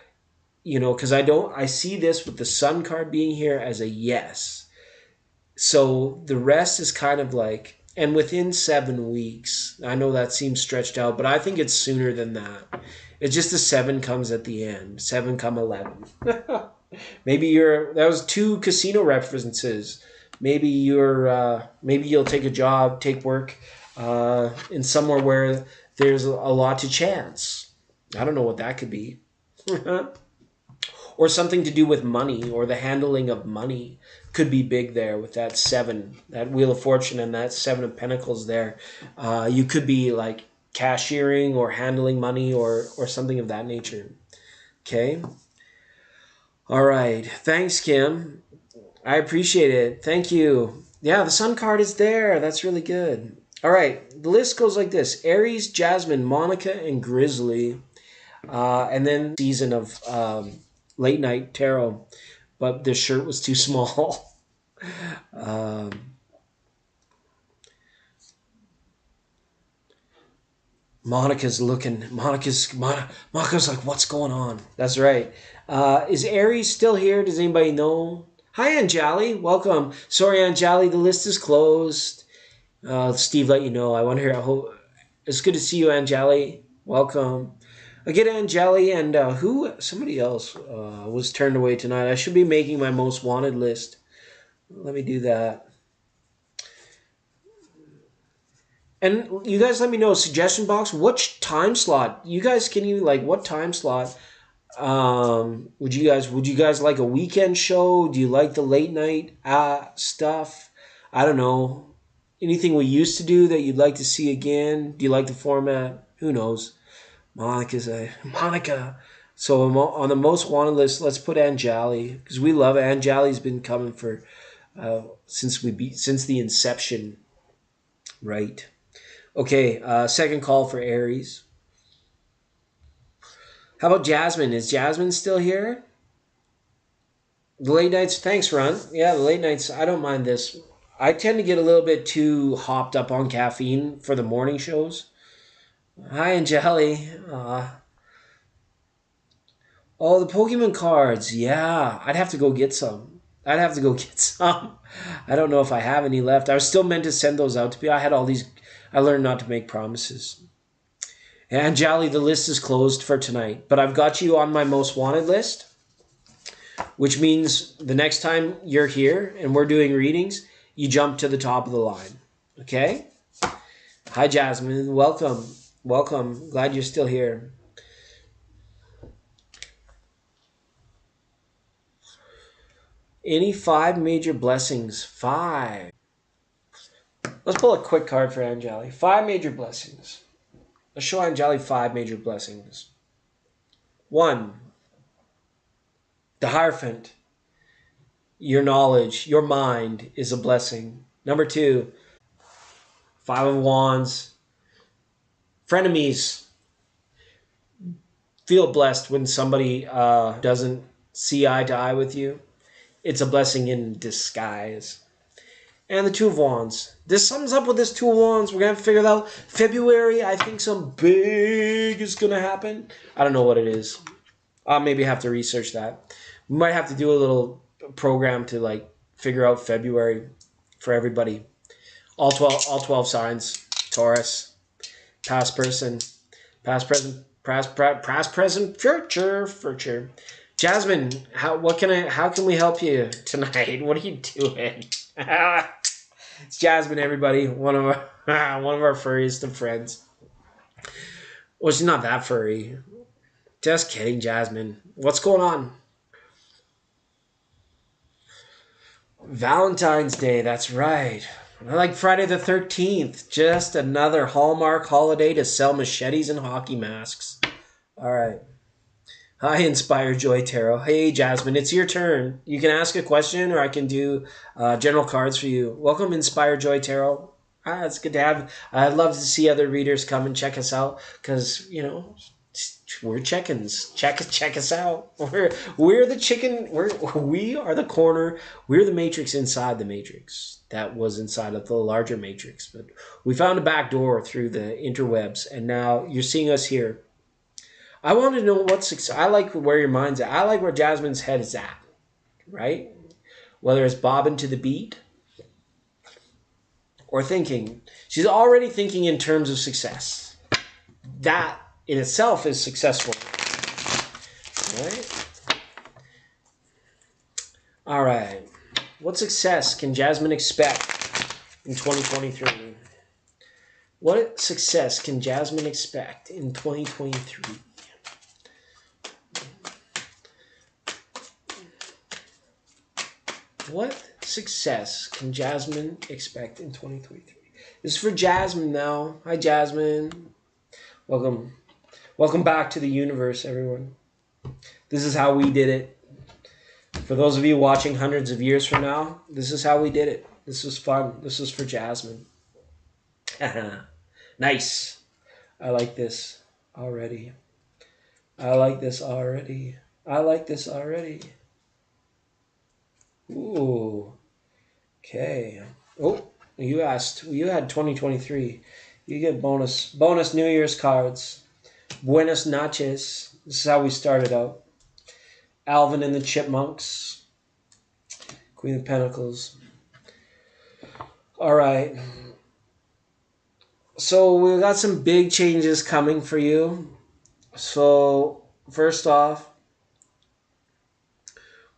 because I see this with the Sun card being here as a yes. So the rest is kind of like, and within 7 weeks, I know that seems stretched out, but I think it's sooner than that. It's just the seven comes at the end, seven come 11. That was two casino references. Maybe you'll take a job, take work in somewhere where there's a lot to chance. I don't know what that could be. Or something to do with money, or the handling of money could be big there with that seven, that Wheel of Fortune and that Seven of Pentacles there. You could be like cashiering or handling money, or something of that nature. Okay. All right. Thanks, Kim. I appreciate it. Thank you. Yeah, the Sun card is there. That's really good. All right. The list goes like this: Aries, Jasmine, Monica, and Grizzly. And then season of late night tarot, but the shirt was too small. Monica's like, what's going on? That's right. Is Aries still here? Does anybody know? Hi, Anjali. Welcome. Sorry, Anjali, the list is closed. Steve let you know. I want to hear. It's good to see you, Anjali. Welcome. Again, Anjali, and somebody else was turned away tonight. I should be making my most wanted list. Let me do that. And you guys let me know, suggestion box, which time slot you guys can you like, what time slot would you guys like a weekend show? Do you like the late night stuff? I don't know. Anything we used to do that you'd like to see again? Do you like the format? Who knows? Monica. So on the most wanted list, let's put Anjali, because we love it. Anjali's been coming for since the inception, right? Okay, second call for Aries. How about Jasmine? Is Jasmine still here? The late nights, thanks, Ron. Yeah, the late nights, I don't mind this. I tend to get a little bit too hopped up on caffeine for the morning shows. Hi, Anjali. Oh, the Pokemon cards. Yeah, I'd have to go get some. I don't know if I have any left. I was still meant to send those out to people. I learned not to make promises. And Jolly, the list is closed for tonight, but I've got you on my most wanted list, which means the next time you're here and we're doing readings, you jump to the top of the line. Okay? Hi, Jasmine. Welcome. Welcome. Glad you're still here. Any 5 major blessings? 5. Let's pull a quick card for Anjali. 5 major blessings. Let's show Anjali 5 major blessings. 1. The Hierophant. Your knowledge, your mind is a blessing. Number 2. 5 of Wands. Frenemies. Feel blessed when somebody doesn't see eye to eye with you. It's a blessing in disguise. and the Two of Wands. This sums up with this Two of Wands. We're going to figure it out. February, I think some big is going to happen. I don't know what it is. I'll maybe have to research that. We might have to do a little program to like figure out February for everybody. All 12 signs. Taurus, past person, past present, future. Jasmine, how can we help you tonight? What are you doing? It's Jasmine, everybody. One of our one of our furriest of friends. Well, she's not that furry. Just kidding, Jasmine. What's going on? Valentine's Day, that's right. I like Friday the 13th. Just another Hallmark holiday to sell machetes and hockey masks. All right. Hi, Inspire Joy Tarot. Hey, Jasmine, it's your turn. You can ask a question or I can do general cards for you. Welcome, Inspire Joy Tarot. It's good to have. I'd love to see other readers come and check us out because, we're chickens. Check us out. We're the chicken. We are the corner. We're the matrix inside the matrix. That was inside of the larger matrix, but we found a back door through the interwebs, and now you're seeing us here. I want to know what's success. I like where your mind's at. I like where Jasmine's head is at, right? Whether it's bobbing to the beat or thinking. She's already thinking in terms of success. That in itself is successful. All right. What success can Jasmine expect in 2023? What success can Jasmine expect in 2023? What success can Jasmine expect in 2023? This is for Jasmine now. Hi, Jasmine. Welcome. Welcome back to the universe, everyone. This is how we did it. For those of you watching hundreds of years from now, this is how we did it. This was fun. This was for Jasmine. Nice. I like this already. I like this already. I like this already. Ooh. Okay. Oh, you asked. You had 2023. You get bonus New Year's cards. Buenas noches. This is how we started out. Alvin and the Chipmunks. Queen of Pentacles. All right. So we've got some big changes coming for you. So first off,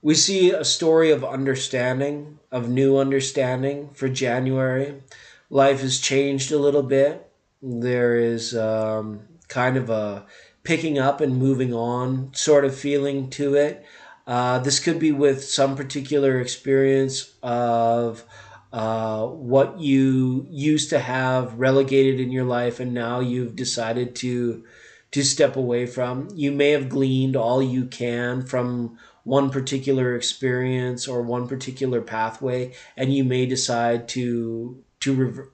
we see a story of understanding, of new understanding for January. Life has changed a little bit. There is kind of a picking up and moving on sort of feeling to it. This could be with some particular experience of what you used to have relegated in your life and now you've decided to step away from. You may have gleaned all you can from one particular experience or one particular pathway, and you may decide to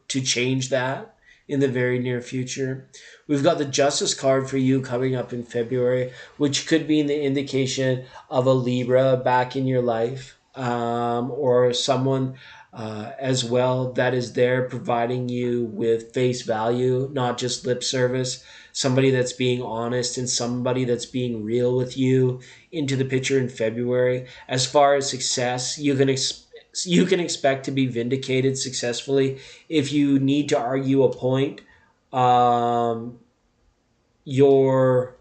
change that in the very near future. We've got the Justice card for you coming up in February, which could be the indication of a Libra back in your life, or someone as well that is there providing you with face value, not just lip service. Somebody that's being honest and somebody that's being real with you into the picture in February. As far as success, you can expect to be vindicated successfully. If you need to argue a point, your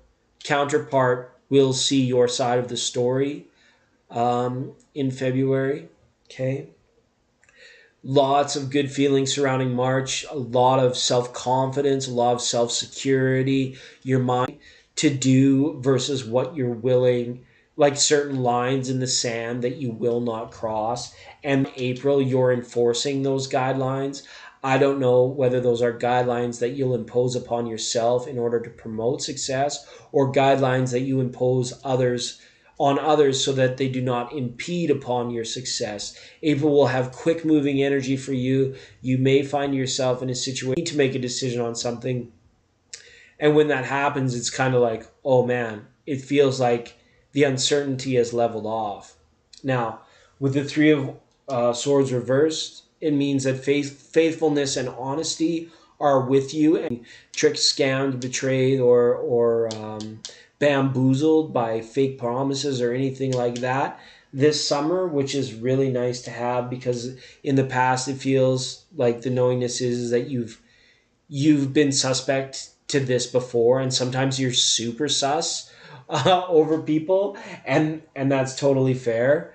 counterpart will see your side of the story in February. Okay. Lots of good feelings surrounding March, a lot of self-confidence, a lot of self-security, your mind to do versus what you're willing, like certain lines in the sand that you will not cross. And April, you're enforcing those guidelines. I don't know whether those are guidelines that you'll impose upon yourself in order to promote success or guidelines that you impose on others so that they do not impede upon your success. April will have quick moving energy for you. You may find yourself in a situation to make a decision on something. And when that happens, it's kind of like, oh man, it feels like the uncertainty has leveled off. Now, with the Three of Swords reversed, it means that faithfulness and honesty are with you, and tricked, scammed, betrayed, or bamboozled by fake promises or anything like that this summer, which is really nice to have, because in the past it feels like the knowingness is that you've been suspect to this before, and sometimes you're super sus over people, and that's totally fair.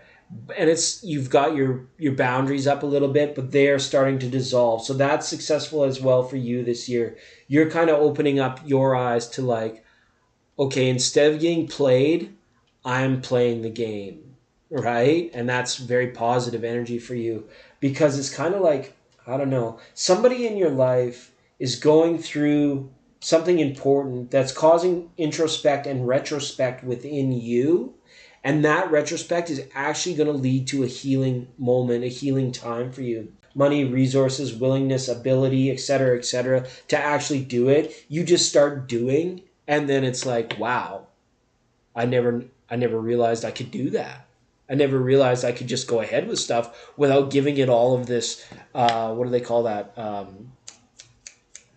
And it's, you've got your boundaries up a little bit, but they are starting to dissolve. So that's successful as well for you this year. You're kind of opening up your eyes to like, okay, instead of getting played, I'm playing the game, right? And that's very positive energy for you, because it's kind of like, I don't know, somebody in your life is going through something important that's causing introspect and retrospect within you. And that retrospect is actually going to lead to a healing moment, a healing time for you. Money, resources, willingness, ability, etc., to actually do it. You just start doing, and then it's like, wow, I never realized I could do that. I never realized I could just go ahead with stuff without giving it all of this, what do they call that?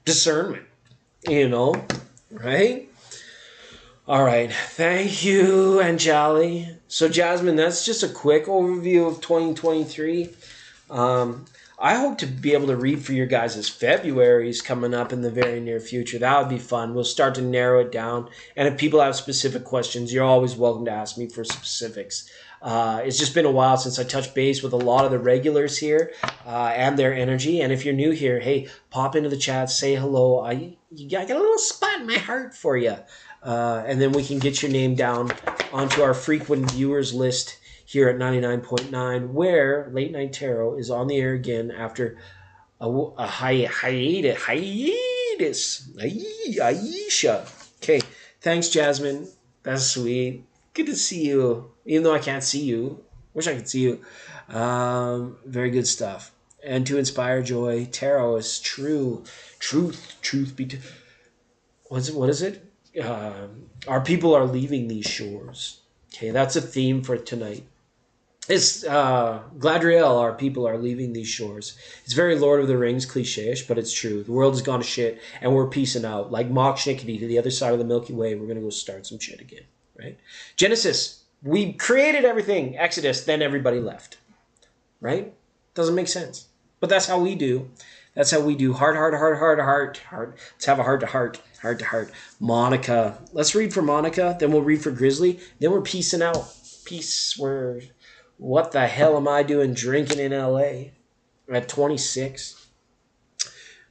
Discernment, right? All right. Thank you, Anjali. So, Jasmine, that's just a quick overview of 2023. Um, I hope to be able to read for your guys' February's coming up in the very near future. That would be fun. We'll start to narrow it down. And if people have specific questions, you're always welcome to ask me for specifics. It's just been a while since I touched base with a lot of the regulars here and their energy. And if you're new here, hey, pop into the chat, say hello. I got a little spot in my heart for you. And then we can get your name down onto our frequent viewers list here at 99.9, where Late Night Tarot is on the air again after a hiatus. Aisha. Okay, thanks, Jasmine. That's sweet. Good to see you, even though I can't see you. Wish I could see you. Very good stuff. And to inspire joy, tarot is true. Truth be told. What is it? Our people are leaving these shores. Okay, that's a theme for tonight. It's Gladriel, our people are leaving these shores. It's very Lord of the Rings cliche-ish, but it's true. The world has gone to shit, and we're peacing out. Like Mach Schnickety to the other side of the Milky Way, we're going to go start some shit again, right? Genesis, we created everything. Exodus, then everybody left, right? Doesn't make sense. But that's how we do. That's how we do. Heart. Let's have a heart-to-heart. Heart-to-heart. Monica. Let's read for Monica, then we'll read for Grizzly, then we're peacing out. Peace. What the hell am I doing drinking in LA at 26?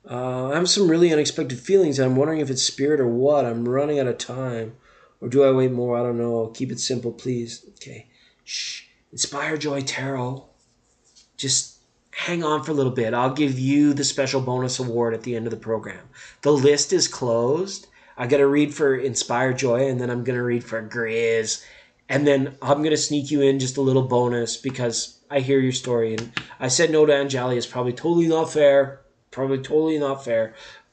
I have some really unexpected feelings, and I'm wondering if it's spirit or what. I'm running out of time. Or do I wait more? I don't know. Keep it simple, please. Okay. Shh. Inspire Joy Tarot. Just hang on for a little bit. I'll give you the special bonus award at the end of the program. The list is closed. I got to read for Inspire Joy, and then I'm going to read for Grizz. And then I'm going to sneak you in just a little bonus because I hear your story. And I said no to Anjali. It's probably totally not fair.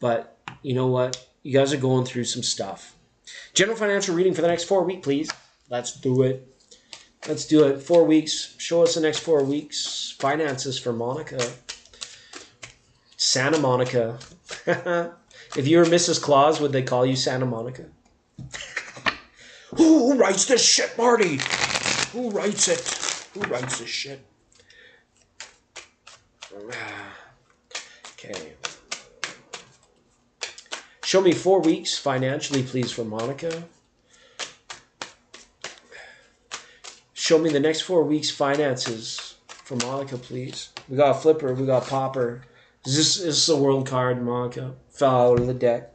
But you know what? You guys are going through some stuff. General financial reading for the next 4 weeks, please. Let's do it. 4 weeks. Show us the next 4 weeks. Finances for Monica. Santa Monica. If you were Mrs. Claus, would they call you Santa Monica? Who writes this shit, Marty? Who writes it? Who writes this shit? Okay. Show me 4 weeks financially, please, for Monica. Show me the next 4 weeks finances for Monica, please. We got a flipper. We got a popper. Is this a world card, Monica? Fell out of the deck.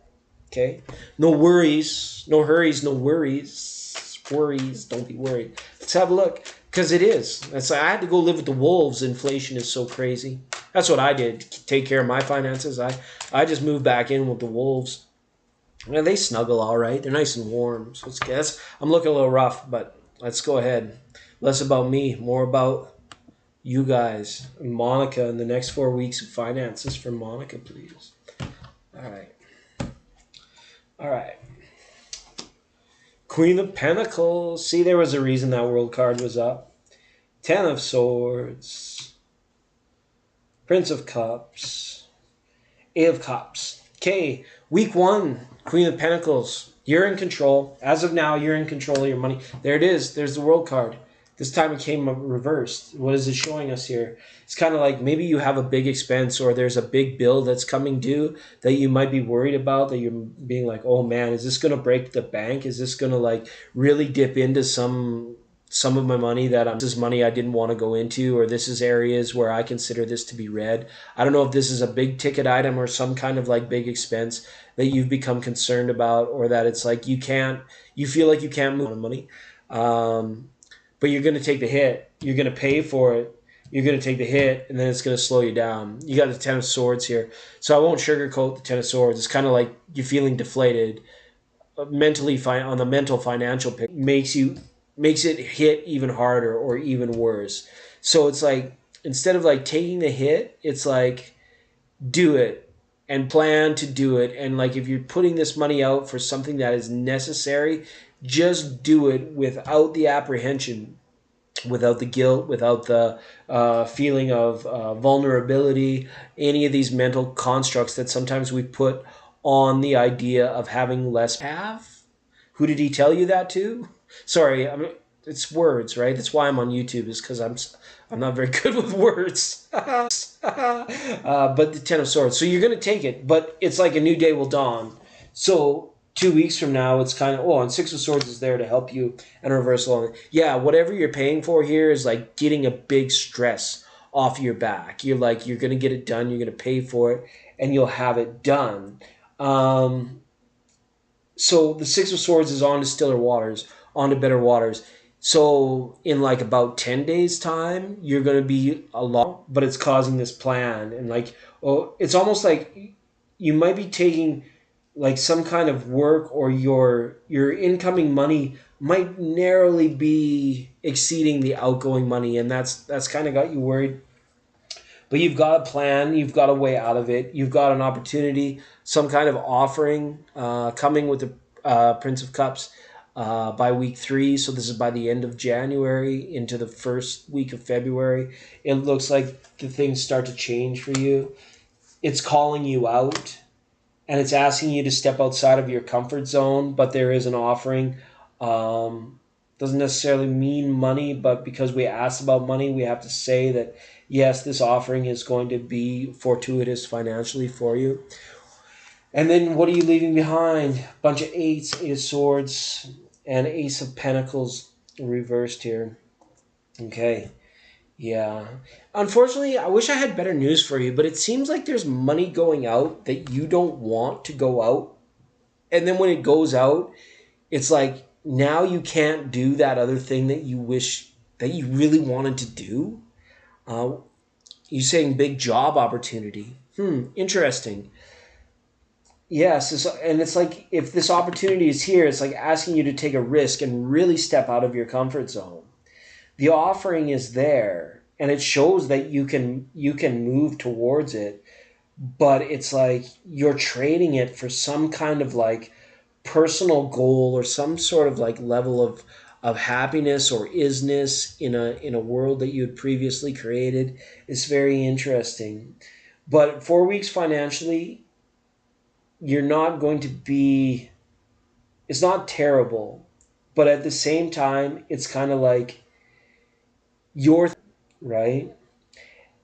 Okay. No worries. No hurries. No worries. Worries. Don't be worried. Let's have a look. Because it is. I had to go live with the wolves. Inflation is so crazy. That's what I did. To take care of my finances. I just moved back in with the wolves. Yeah, they snuggle all right. They're nice and warm. So I'm looking a little rough, but let's go ahead. Less about me, more about you guys. Monica in the next 4 weeks of finances for Monica, please. All right. Queen of Pentacles. See, there was a reason that world card was up. 10 of Swords. Prince of Cups, Eight of Cups. Okay, week one, Queen of Pentacles. You're in control. As of now, you're in control of your money. There it is. There's the World card. This time it came reversed. What is it showing us here? It's kind of like maybe you have a big expense or there's a big bill that's coming due that you might be worried about, that you're being like, oh man, is this going to break the bank? Is this going to like really dip into some of my money this is money I didn't want to go into, or this is areas where I consider this to be red. I don't know if this is a big ticket item or some kind of like big expense that you've become concerned about, or that it's like you feel like you can't move on money. But you're going to take the hit. You're going to pay for it. You're going to take the hit, and then it's going to slow you down. You got the Ten of Swords here. So I won't sugarcoat the Ten of Swords. It's kind of like you're feeling deflated. Mentally, on the mental financial picture, makes it hit even harder or even worse. So it's like, instead of like taking the hit, it's like, do it and plan to do it. And like, if you're putting this money out for something that is necessary, just do it without the apprehension, without the guilt, without the feeling of vulnerability, any of these mental constructs that sometimes we put on the idea of having less have. Who did he tell you that to? Sorry, it's words, right? That's why I'm on YouTube, is because I'm not very good with words. But the Ten of Swords. So you're going to take it, but it's like a new day will dawn. So 2 weeks from now, it's kind of, and Six of Swords is there to help you, and a reversal. Yeah, whatever you're paying for here is like getting a big stress off your back. You're going to get it done. You're going to pay for it, and you'll have it done. So the Six of Swords is on to stiller waters, on to better waters. So in like about 10 days time, you're going to be along, but it's causing this plan. And like, it's almost like you might be taking like some kind of work, or your incoming money might narrowly be exceeding the outgoing money. And that's kind of got you worried. But you've got a plan, you've got a way out of it, you've got an opportunity, some kind of offering coming with the Prince of Cups by week 3. So this is by the end of January into the first week of February. It looks like the things start to change for you. It's calling you out, and it's asking you to step outside of your comfort zone, but there is an offering. Doesn't necessarily mean money, but because we asked about money, we have to say that, yes, this offering is going to be fortuitous financially for you. And then what are you leaving behind? Bunch of eights, Eight of Swords, and Ace of Pentacles reversed here. Okay. Yeah. Unfortunately, I wish I had better news for you, but it seems like there's money going out that you don't want to go out. And then when it goes out, it's like, now you can't do that other thing that you wish that you really wanted to do. You're saying big job opportunity. Interesting. Yes, and it's like, if this opportunity is here, it's like asking you to take a risk and really step out of your comfort zone. The offering is there, and it shows that you can move towards it, but it's like you're trading it for some kind of like personal goal, or some sort of like level of happiness or isness in a world that you had previously created. It's very interesting. But 4 weeks financially, you're not going to be, it's not terrible, but at the same time, it's kind of like your, right?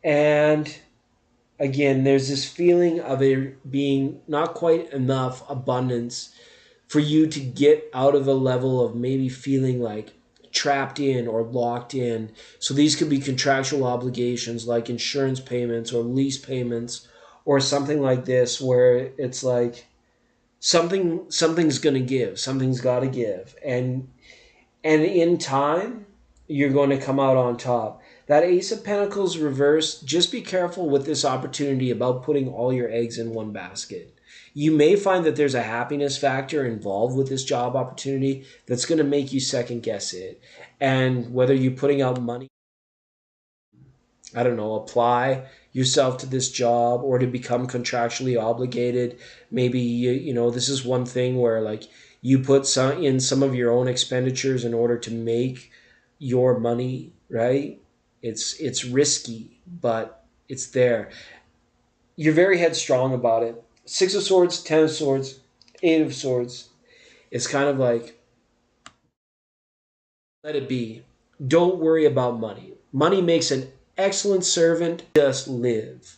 And again, there's this feeling of it being not quite enough abundance for you to get out of a level of maybe feeling like trapped in or locked in. So these could be contractual obligations like insurance payments or lease payments, or something like this, where it's like something's going to give, something's got to give, and in time you're going to come out on top. That Ace of Pentacles reversed, just be careful with this opportunity about putting all your eggs in one basket. You may find that there's a happiness factor involved with this job opportunity that's going to make you second guess it. And whether you're putting out money, I don't know, apply yourself to this job, or to become contractually obligated. Maybe, this is one thing where like you put some of your own expenditures in order to make your money, right? It's risky, but It's there. You're very headstrong about it. Six of Swords, Ten of Swords, Eight of Swords. It's kind of like, let it be. Don't worry about money. Money makes an excellent servant. Just live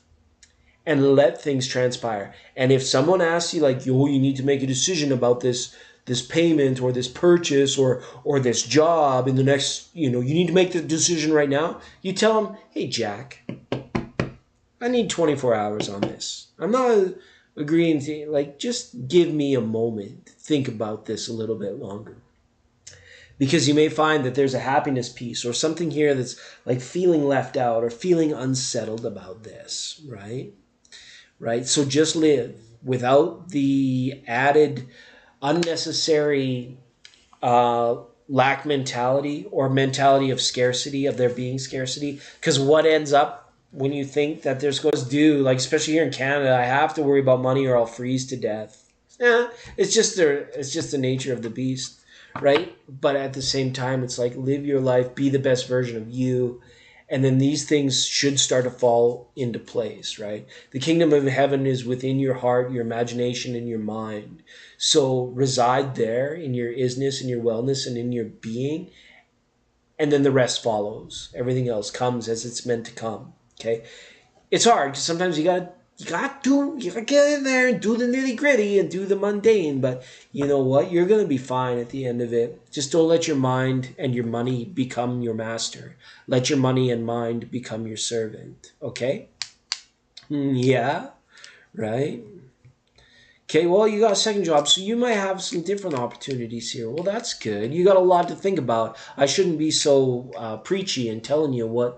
and let things transpire. And if someone asks you, like, yo, you need to make a decision about this payment or this purchase or this job in the next, you need to make the decision right now. You tell them, hey, Jack, I need 24 hours on this. I'm not agreeing to, like, just give me a moment to think about this a little bit longer. Because you may find that there's a happiness piece or something here that's like feeling left out or feeling unsettled about this, right? Right? So just live without the added unnecessary lack mentality or mentality of scarcity, of there being scarcity. Because what ends up when you think that there's going to do, like especially here in Canada, I have to worry about money or I'll freeze to death. It's just the nature of the beast. Right? But at the same time, it's like live your life, be the best version of you. And then these things should start to fall into place, right? The kingdom of heaven is within your heart, your imagination, and your mind. So reside there in your isness, in your wellness, and in your being. And then the rest follows. Everything else comes as it's meant to come, okay? It's hard because sometimes you gotta get in there and do the nitty gritty and do the mundane. But you know what? You're gonna be fine at the end of it. Just don't let your mind and your money become your master. Let your money and mind become your servant. Okay? Yeah. Right. Okay, well, you got a second job, so you might have some different opportunities here. Well, that's good. You got a lot to think about. I shouldn't be so preachy and telling you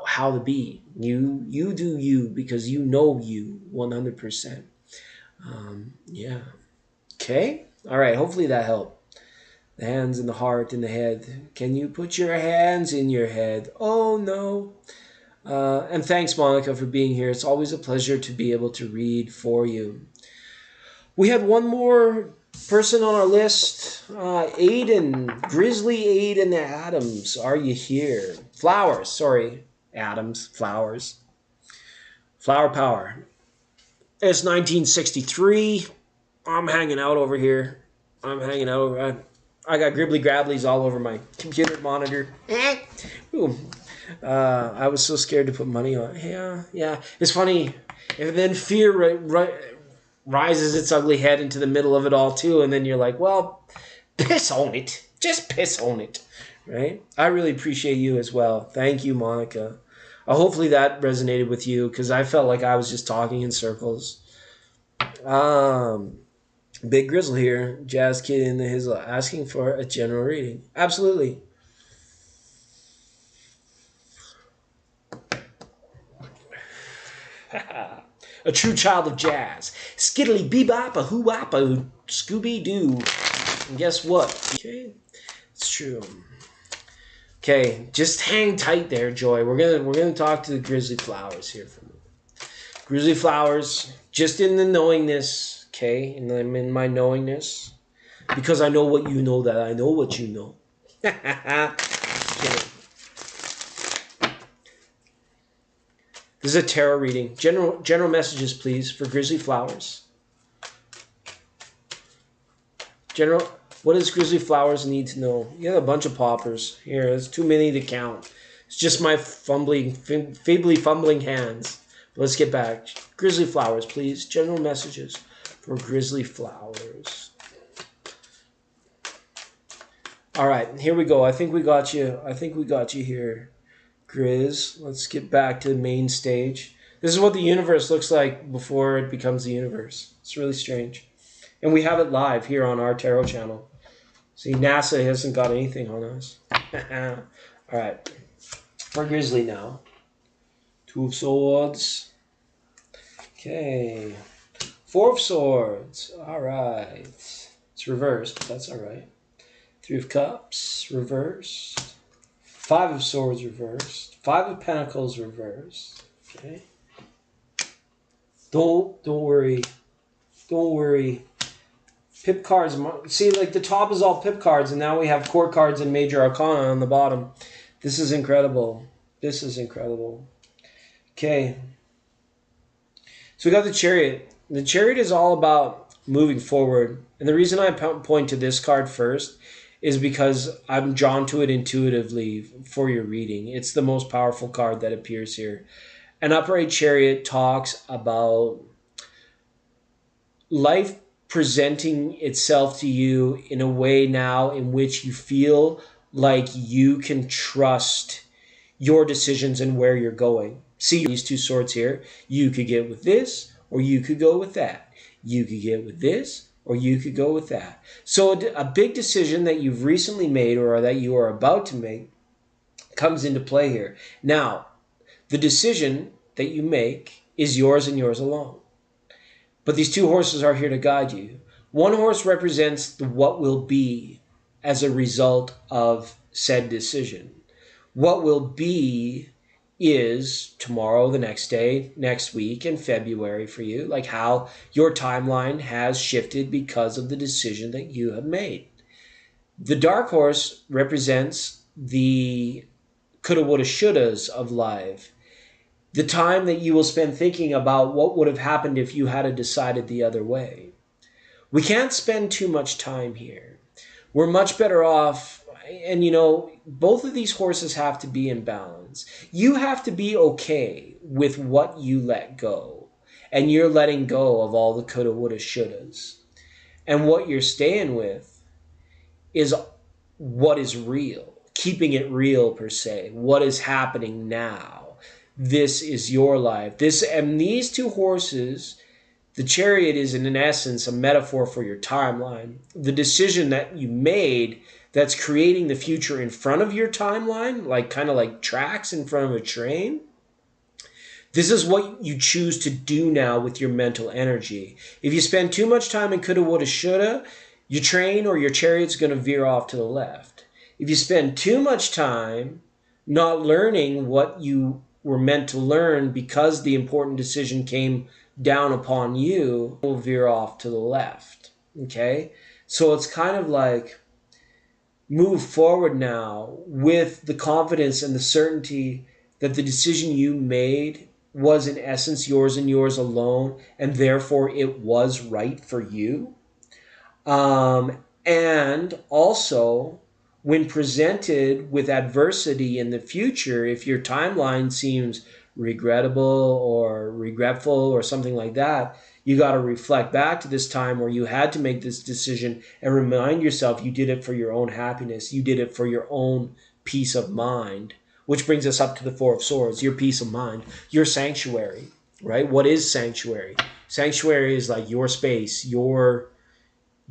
how to be. You do you because you know you 100%. Yeah. Okay. All right. Hopefully that helped. The hands in the heart and the head. Can you put your hands in your head? Oh no. And thanks, Monica, for being here. It's always a pleasure to be able to read for you. We had one more person on our list. Aiden, Grizzly Aiden Adams. Are you here? Flowers, sorry. Adams, Flowers. Flower Power. It's 1963. I'm hanging out over here. I got gribbly grabblies all over my computer monitor. Ooh. I was so scared to put money on. Yeah. It's funny. And then fear rises its ugly head into the middle of it all too, and then you're like, well, piss on it. Just piss on it. Right? I really appreciate you as well. Thank you, Monica. Hopefully that resonated with you, because I felt like I was just talking in circles. Big Grizzle here, Jazz Kid in the Hizzle, asking for a general reading. Absolutely. A true child of jazz. Skiddly bebop, a hoo-wop, a Scooby-Doo. And guess what? Okay, it's true. Okay, just hang tight there, Joy. We're gonna talk to the Grizzly Flowers here for a minute. Grizzly Flowers, just in the knowingness, okay? And I'm in my knowingness. Because I know what you know that I know what you know. Okay. This is a tarot reading. General messages, please, for Grizzly Flowers. What does Grizzly Flowers need to know? You got a bunch of poppers. Here, there's too many to count. It's just my feebly fumbling hands. But let's get back. Grizzly Flowers, please. General messages for Grizzly Flowers. All right, here we go. I think we got you here. Grizz, let's get back to the main stage. This is what the universe looks like before it becomes the universe. It's really strange. And we have it live here on our tarot channel. See, NASA hasn't got anything on us. All right. For Grizzly now. Two of Swords. Okay. Four of Swords. All right. It's reversed, but that's all right. Three of Cups. Reversed. Five of Swords reversed. Five of Pentacles reversed. Okay. Don't worry. Don't worry. Pip cards. See, like the top is all pip cards, and now we have court cards and major arcana on the bottom. This is incredible. This is incredible. Okay. So we got the Chariot. The Chariot is all about moving forward. And the reason I point to this card first is because I'm drawn to it intuitively for your reading. It's the most powerful card that appears here. An Upright Chariot talks about life presenting itself to you in a way now in which you feel like you can trust your decisions and where you're going. See these two swords here. You could get with this, or you could go with that. You could get with this, or you could go with that. So a big decision that you've recently made or that you are about to make comes into play here. Now, the decision that you make is yours and yours alone. But these two horses are here to guide you. One horse represents the what will be as a result of said decision. What will be is tomorrow, the next day, next week, in February for you, like how your timeline has shifted because of the decision that you have made. The dark horse represents the coulda, woulda, shouldas of life. The time that you will spend thinking about what would have happened if you had decided the other way. We can't spend too much time here. We're much better off, and both of these horses have to be in balance. You have to be okay with what you let go, and you're letting go of all the coulda, woulda, shouldas. And what you're staying with is what is real, keeping it real per se, what is happening now. This is your life. These two horses, the Chariot is in essence a metaphor for your timeline. The decision that you made that's creating the future in front of your timeline, like kind of like tracks in front of a train. This is what you choose to do now with your mental energy. If you spend too much time in coulda, woulda, shoulda, your train or your Chariot's going to veer off to the left. If you spend too much time not learning what you were meant to learn because the important decision came down upon you, will veer off to the left. Okay? So it's kind of like move forward now with the confidence and the certainty that the decision you made was in essence yours and yours alone, and therefore it was right for you. And also, when presented with adversity in the future, if your timeline seems regrettable or regretful or something like that, you got to reflect back to this time where you had to make this decision and remind yourself you did it for your own happiness. You did it for your own peace of mind, which brings us up to the Four of Swords, your peace of mind, your sanctuary, right? What is sanctuary? Sanctuary is like your space, your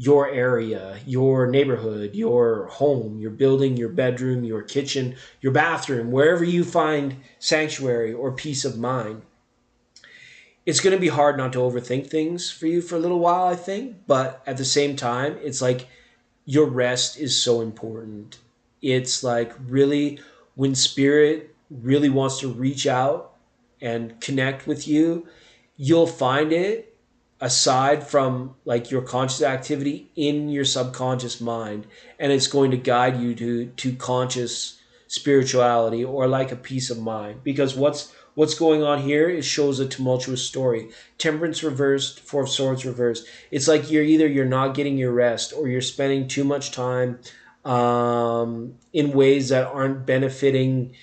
area, your neighborhood, your home, your building, your bedroom, your kitchen, your bathroom, wherever you find sanctuary or peace of mind. It's going to be hard not to overthink things for you for a little while, I think. But at the same time, it's like your rest is so important. It's like really when spirit really wants to reach out and connect with you, you'll find it aside from like your conscious activity in your subconscious mind, and it's going to guide you to conscious spirituality or like a peace of mind, because what's going on here is shows a tumultuous story. Temperance reversed, Four of Swords reversed. It's like you're not getting your rest, or you're spending too much time in ways that aren't benefiting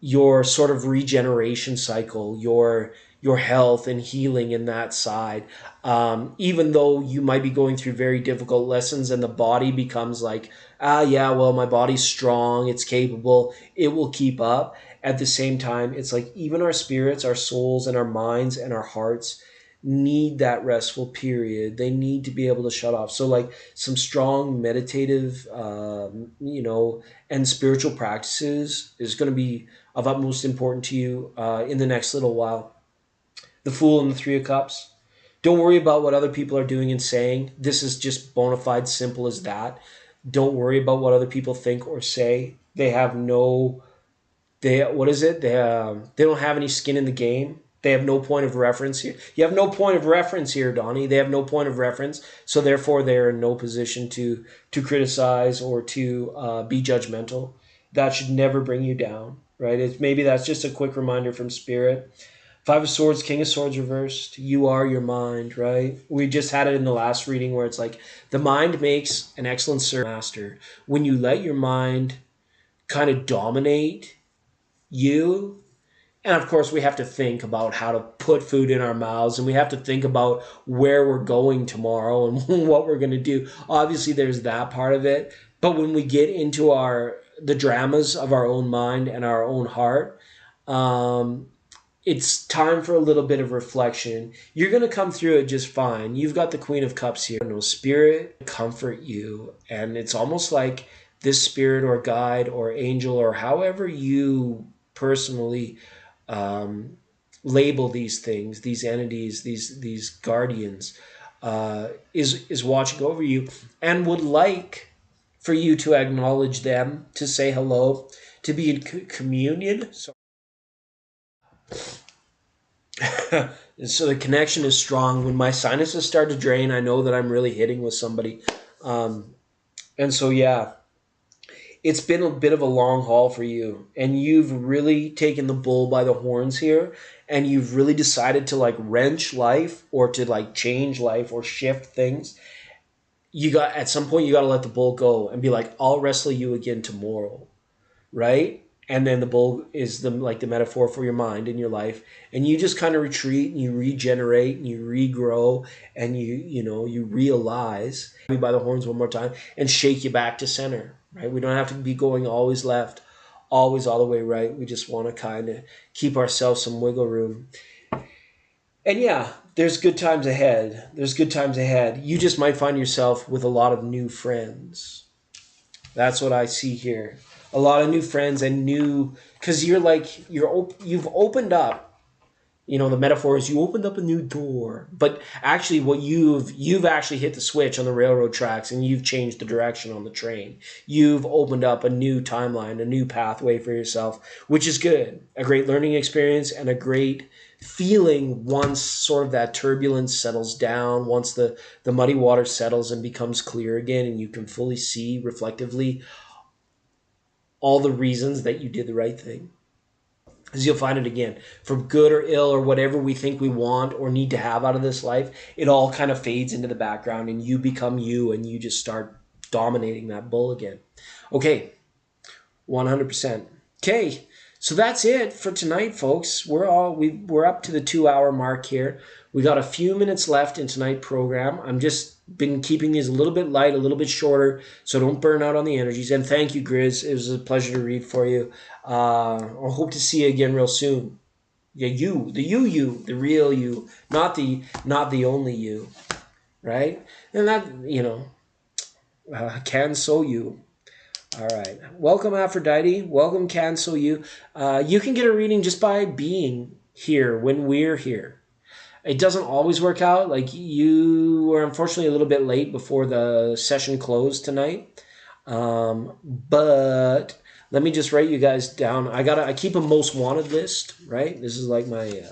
your sort of regeneration cycle, your health and healing in that side. Even though you might be going through very difficult lessons and the body becomes like, yeah, well, my body's strong, it's capable, it will keep up. At the same time, it's like even our spirits, our souls, and our minds and our hearts need that restful period. They need to be able to shut off. So like some strong meditative, and spiritual practices is going to be of utmost importance to you in the next little while. The Fool and the Three of Cups. Don't worry about what other people are doing and saying. This is just bona fide, simple as that. Don't worry about what other people think or say. They have no, what is it? They don't have any skin in the game. They have no point of reference here. You have no point of reference here, Donnie. They have no point of reference, so therefore they're in no position to criticize or to be judgmental. That should never bring you down. right? Maybe that's just a quick reminder from Spirit. Five of Swords, King of Swords reversed. You are your mind, right? We just had it in the last reading where it's like the mind makes an excellent master. When you let your mind kind of dominate you, and of course, we have to think about how to put food in our mouths, and we have to think about where we're going tomorrow and what we're going to do. Obviously, there's that part of it. But when we get into the dramas of our own mind and our own heart, um, it's time for a little bit of reflection. You're going to come through it just fine. You've got the Queen of Cups here. No spirit comfort you. And it's almost like this spirit or guide or angel or however you personally label these things, these entities, these guardians, is watching over you and would like for you to acknowledge them, to say hello, to be in communion. So the connection is strong. When my sinuses start to drain, I know that I'm really hitting with somebody. And so, yeah, it's been a bit of a long haul for you. And you've really taken the bull by the horns here. And you've really decided to like wrench life or to like change life or shift things. At some point, you got to let the bull go and be like, I'll wrestle you again tomorrow. Right? And then the bull is the metaphor for your mind and your life, and you just kind of retreat and you regenerate and you regrow and you realize. Me by the horns one more time and shake you back to center. Right? We don't have to be going always left, always all the way right. We just want to kind of keep ourselves some wiggle room. And yeah, there's good times ahead. There's good times ahead. You just might find yourself with a lot of new friends. That's what I see here. A lot of new friends and because you've opened up. The metaphor is you opened up a new door, but actually, what you've actually hit the switch on the railroad tracks and you've changed the direction on the train. You've opened up a new timeline, a new pathway for yourself, which is good. A great learning experience and a great feeling once sort of that turbulence settles down, once the muddy water settles and becomes clear again, and you can fully see reflectively all the reasons that you did the right thing. Because you'll find it again, for good or ill or whatever we think we want or need to have out of this life, it all kind of fades into the background and you become you and you just start dominating that bull again. Okay, 100%. Okay, so that's it for tonight, folks. We're up to the 2-hour mark here. We got a few minutes left in tonight's program. I'm just been keeping these a little bit light, a little bit shorter, so don't burn out on the energies. And thank you, Grizz. It was a pleasure to read for you. I hope to see you again real soon. Yeah, the real you, not the only you, right? And that can so you. All right. Welcome, Aphrodite. Welcome, Cancel You. You can get a reading just by being here when we're here. It doesn't always work out. Like, you were unfortunately a little bit late before the session closed tonight. But let me just write you guys down. I keep a most wanted list, right? This is like my,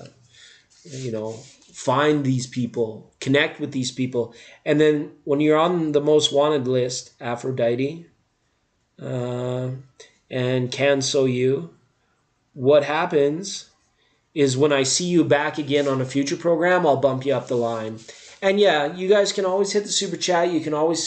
find these people, connect with these people. And then when you're on the most wanted list, Aphrodite, and cancel you, what happens is when I see you back again on a future program, I'll bump you up the line. And yeah, you guys can always hit the super chat. You can always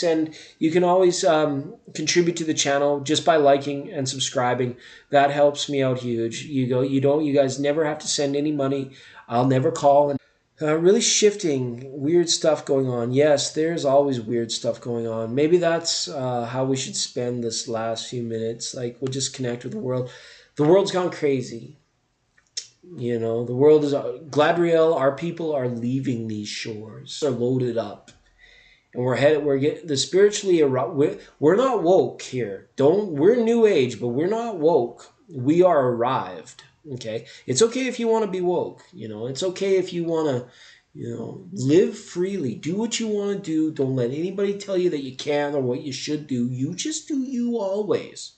contribute to the channel just by liking and subscribing. That helps me out huge. You guys never have to send any money. I'll never call. Really shifting, weird stuff going on. Yes, there's always weird stuff going on. Maybe that's how we should spend this last few minutes. Like, we'll just connect with the world. The world's gone crazy. The world is... Gladriel, our people are leaving these shores. They're loaded up. And the spiritually... We're not woke here. We're new age, but we're not woke. We are arrived. Okay, it's okay if you want to be woke. It's okay if you want to, live freely, do what you want to do. Don't let anybody tell you that you can or what you should do. You just do you always.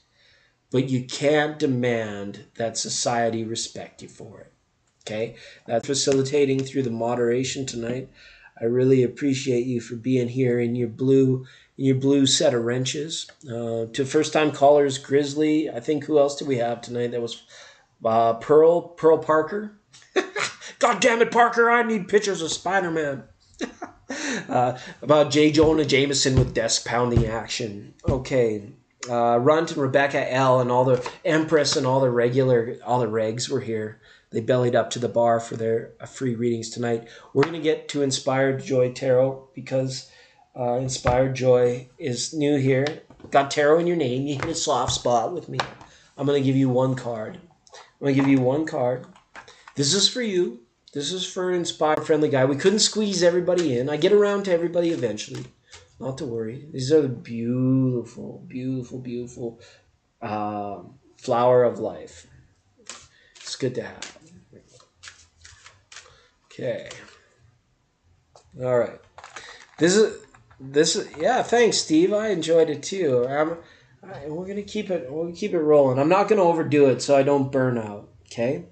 But you can't demand that society respect you for it. Okay, that's facilitating through the moderation tonight. I really appreciate you for being here in your blue set of wrenches. To first-time callers, Grizzly. I think, who else do we have tonight that was Pearl Parker. God damn it, Parker! I need pictures of Spider-Man. About J. Jonah Jameson with desk pounding action. Okay. Runt and Rebecca L. and all the Empress and all the regs were here. They bellied up to the bar for their free readings tonight. We're going to get to Inspired Joy Tarot because Inspired Joy is new here. Got tarot in your name. You hit a soft spot with me. I'm going to give you one card. I'm going to give you one card. This is for you. This is for Inspired Friendly Guy. We couldn't squeeze everybody in. I get around to everybody eventually. Not to worry. These are the beautiful, beautiful, beautiful flower of life. It's good to have. Okay. All right. Yeah. Thanks, Steve. I enjoyed it too. We're gonna keep it. We'll keep it rolling. I'm not gonna overdo it so I don't burn out. Okay.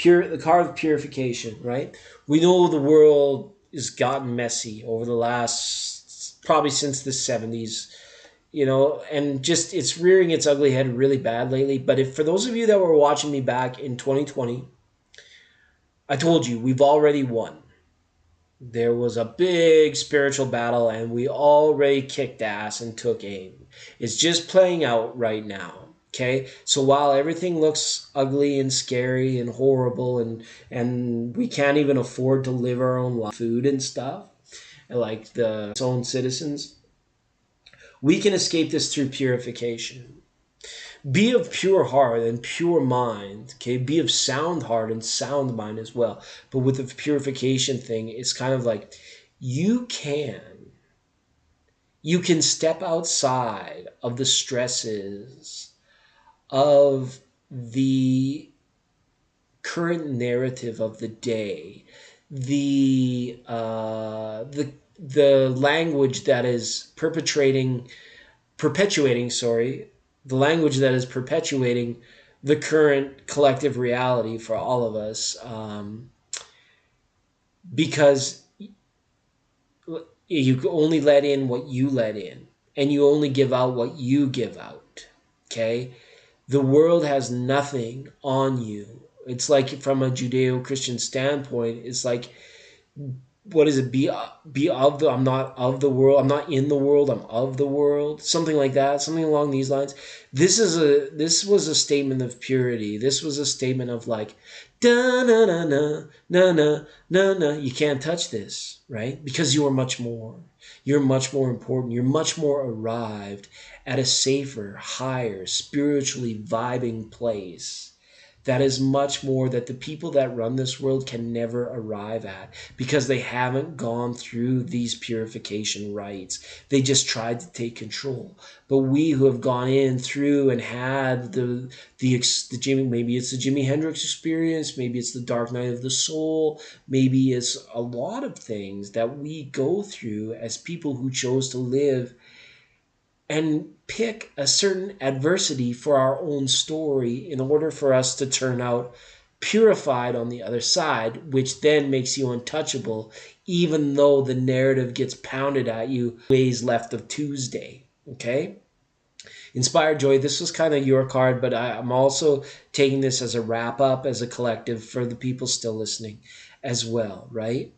The card of purification. Right. We know the world has gotten messy over the last probably since the 70s. And just it's rearing its ugly head really bad lately. But if for those of you that were watching me back in 2020, I told you we've already won. There was a big spiritual battle and we already kicked ass and took aim. It's just playing out right now. Okay? So while everything looks ugly and scary and horrible and we can't even afford to live our own life, food and stuff, like the own citizens, we can escape this through purification. Be of pure heart and pure mind. Okay, be of sound heart and sound mind as well. But with the purification thing, it's kind of like you can step outside of the stresses of the current narrative of the day, the language that is perpetuating, the language that is perpetuating the current collective reality for all of us, because you only let in what you let in, and you only give out what you give out. Okay? The world has nothing on you. It's like from a Judeo-Christian standpoint, it's like, what is it? I'm not of the world. I'm not in the world. I'm of the world. Something like that. Something along these lines. This was a statement of purity. This was a statement of like, da na na na na na na na. You can't touch this, right? Because you are much more. You're much more important. You're much more arrived at a safer, higher, spiritually vibing place. That is much more that the people that run this world can never arrive at because they haven't gone through these purification rites. They just tried to take control. But we who have gone in through and had the Jimmy, maybe it's the Jimi Hendrix experience, maybe it's the Dark Night of the Soul, maybe it's a lot of things that we go through as people who chose to live and pick a certain adversity for our own story in order for us to turn out purified on the other side, which then makes you untouchable, even though the narrative gets pounded at you days left of Tuesday. Okay? Inspired Joy, this was kind of your card, but I'm also taking this as a wrap up, as a collective for the people still listening as well, right?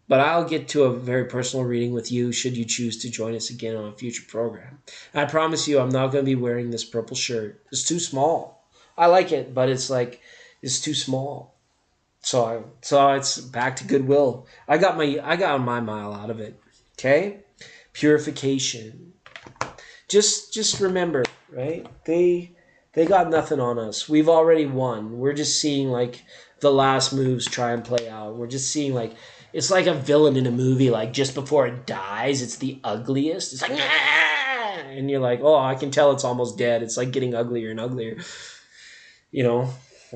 But I'll get to a very personal reading with you should you choose to join us again on a future program. I promise you I'm not going to be wearing this purple shirt. It's too small. I like it, but it's too small. So it's back to Goodwill. I got my mile out of it. Okay? Purification. Just remember, right? They got nothing on us. We've already won. We're just seeing like the last moves try and play out. We're just seeing like it's like a villain in a movie, like just before it dies, it's the ugliest. It's like, ah! And you're like, oh, I can tell it's almost dead. It's like getting uglier and uglier.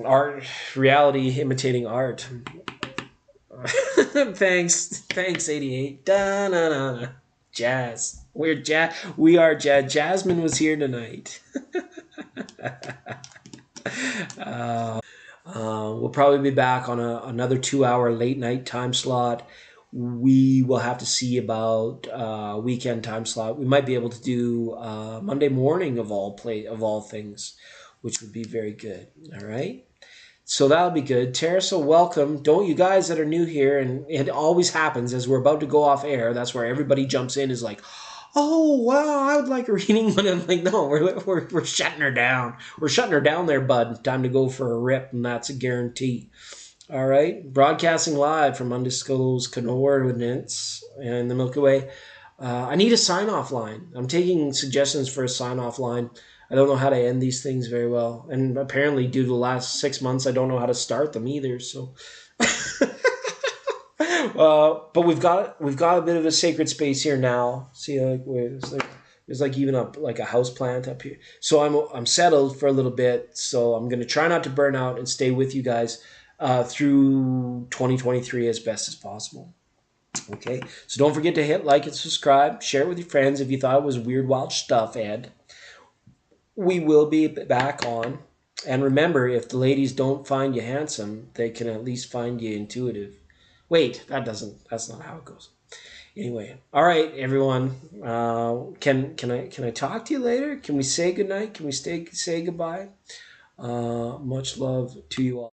Art, reality imitating art. Thanks, 88. Da-na-na-na. Jazz. We are jazz. Jasmine was here tonight. We'll probably be back on another 2-hour late night time slot. We will have to see about weekend time slot. We might be able to do Monday morning of all things, which would be very good. All right. So that'll be good. Teresa, welcome. Don't you guys that are new here, and it always happens as we're about to go off air. That's where everybody jumps in. Is like, oh wow, I would like a reading, but I'm like, no, we're shutting her down. We're shutting her down there, bud. Time to go for a rip, and that's a guarantee. All right, broadcasting live from undisclosed coordinates in the Milky Way. I need a sign off line. I'm taking suggestions for a sign off line. I don't know how to end these things very well, and apparently, due to the last 6 months, I don't know how to start them either. So, but we've got a bit of a sacred space here now. See, like there's like even up like a house plant up here. So I'm settled for a little bit. So I'm gonna try not to burn out and stay with you guys through 2023 as best as possible. Okay, so don't forget to hit like and subscribe. Share it with your friends if you thought it was weird, wild stuff, Ed. We will be back on. And remember, if the ladies don't find you handsome, they can at least find you intuitive. Wait, that's not how it goes. Anyway, all right, everyone. Can I talk to you later? Can we say goodnight? Can we say goodbye? Much love to you all.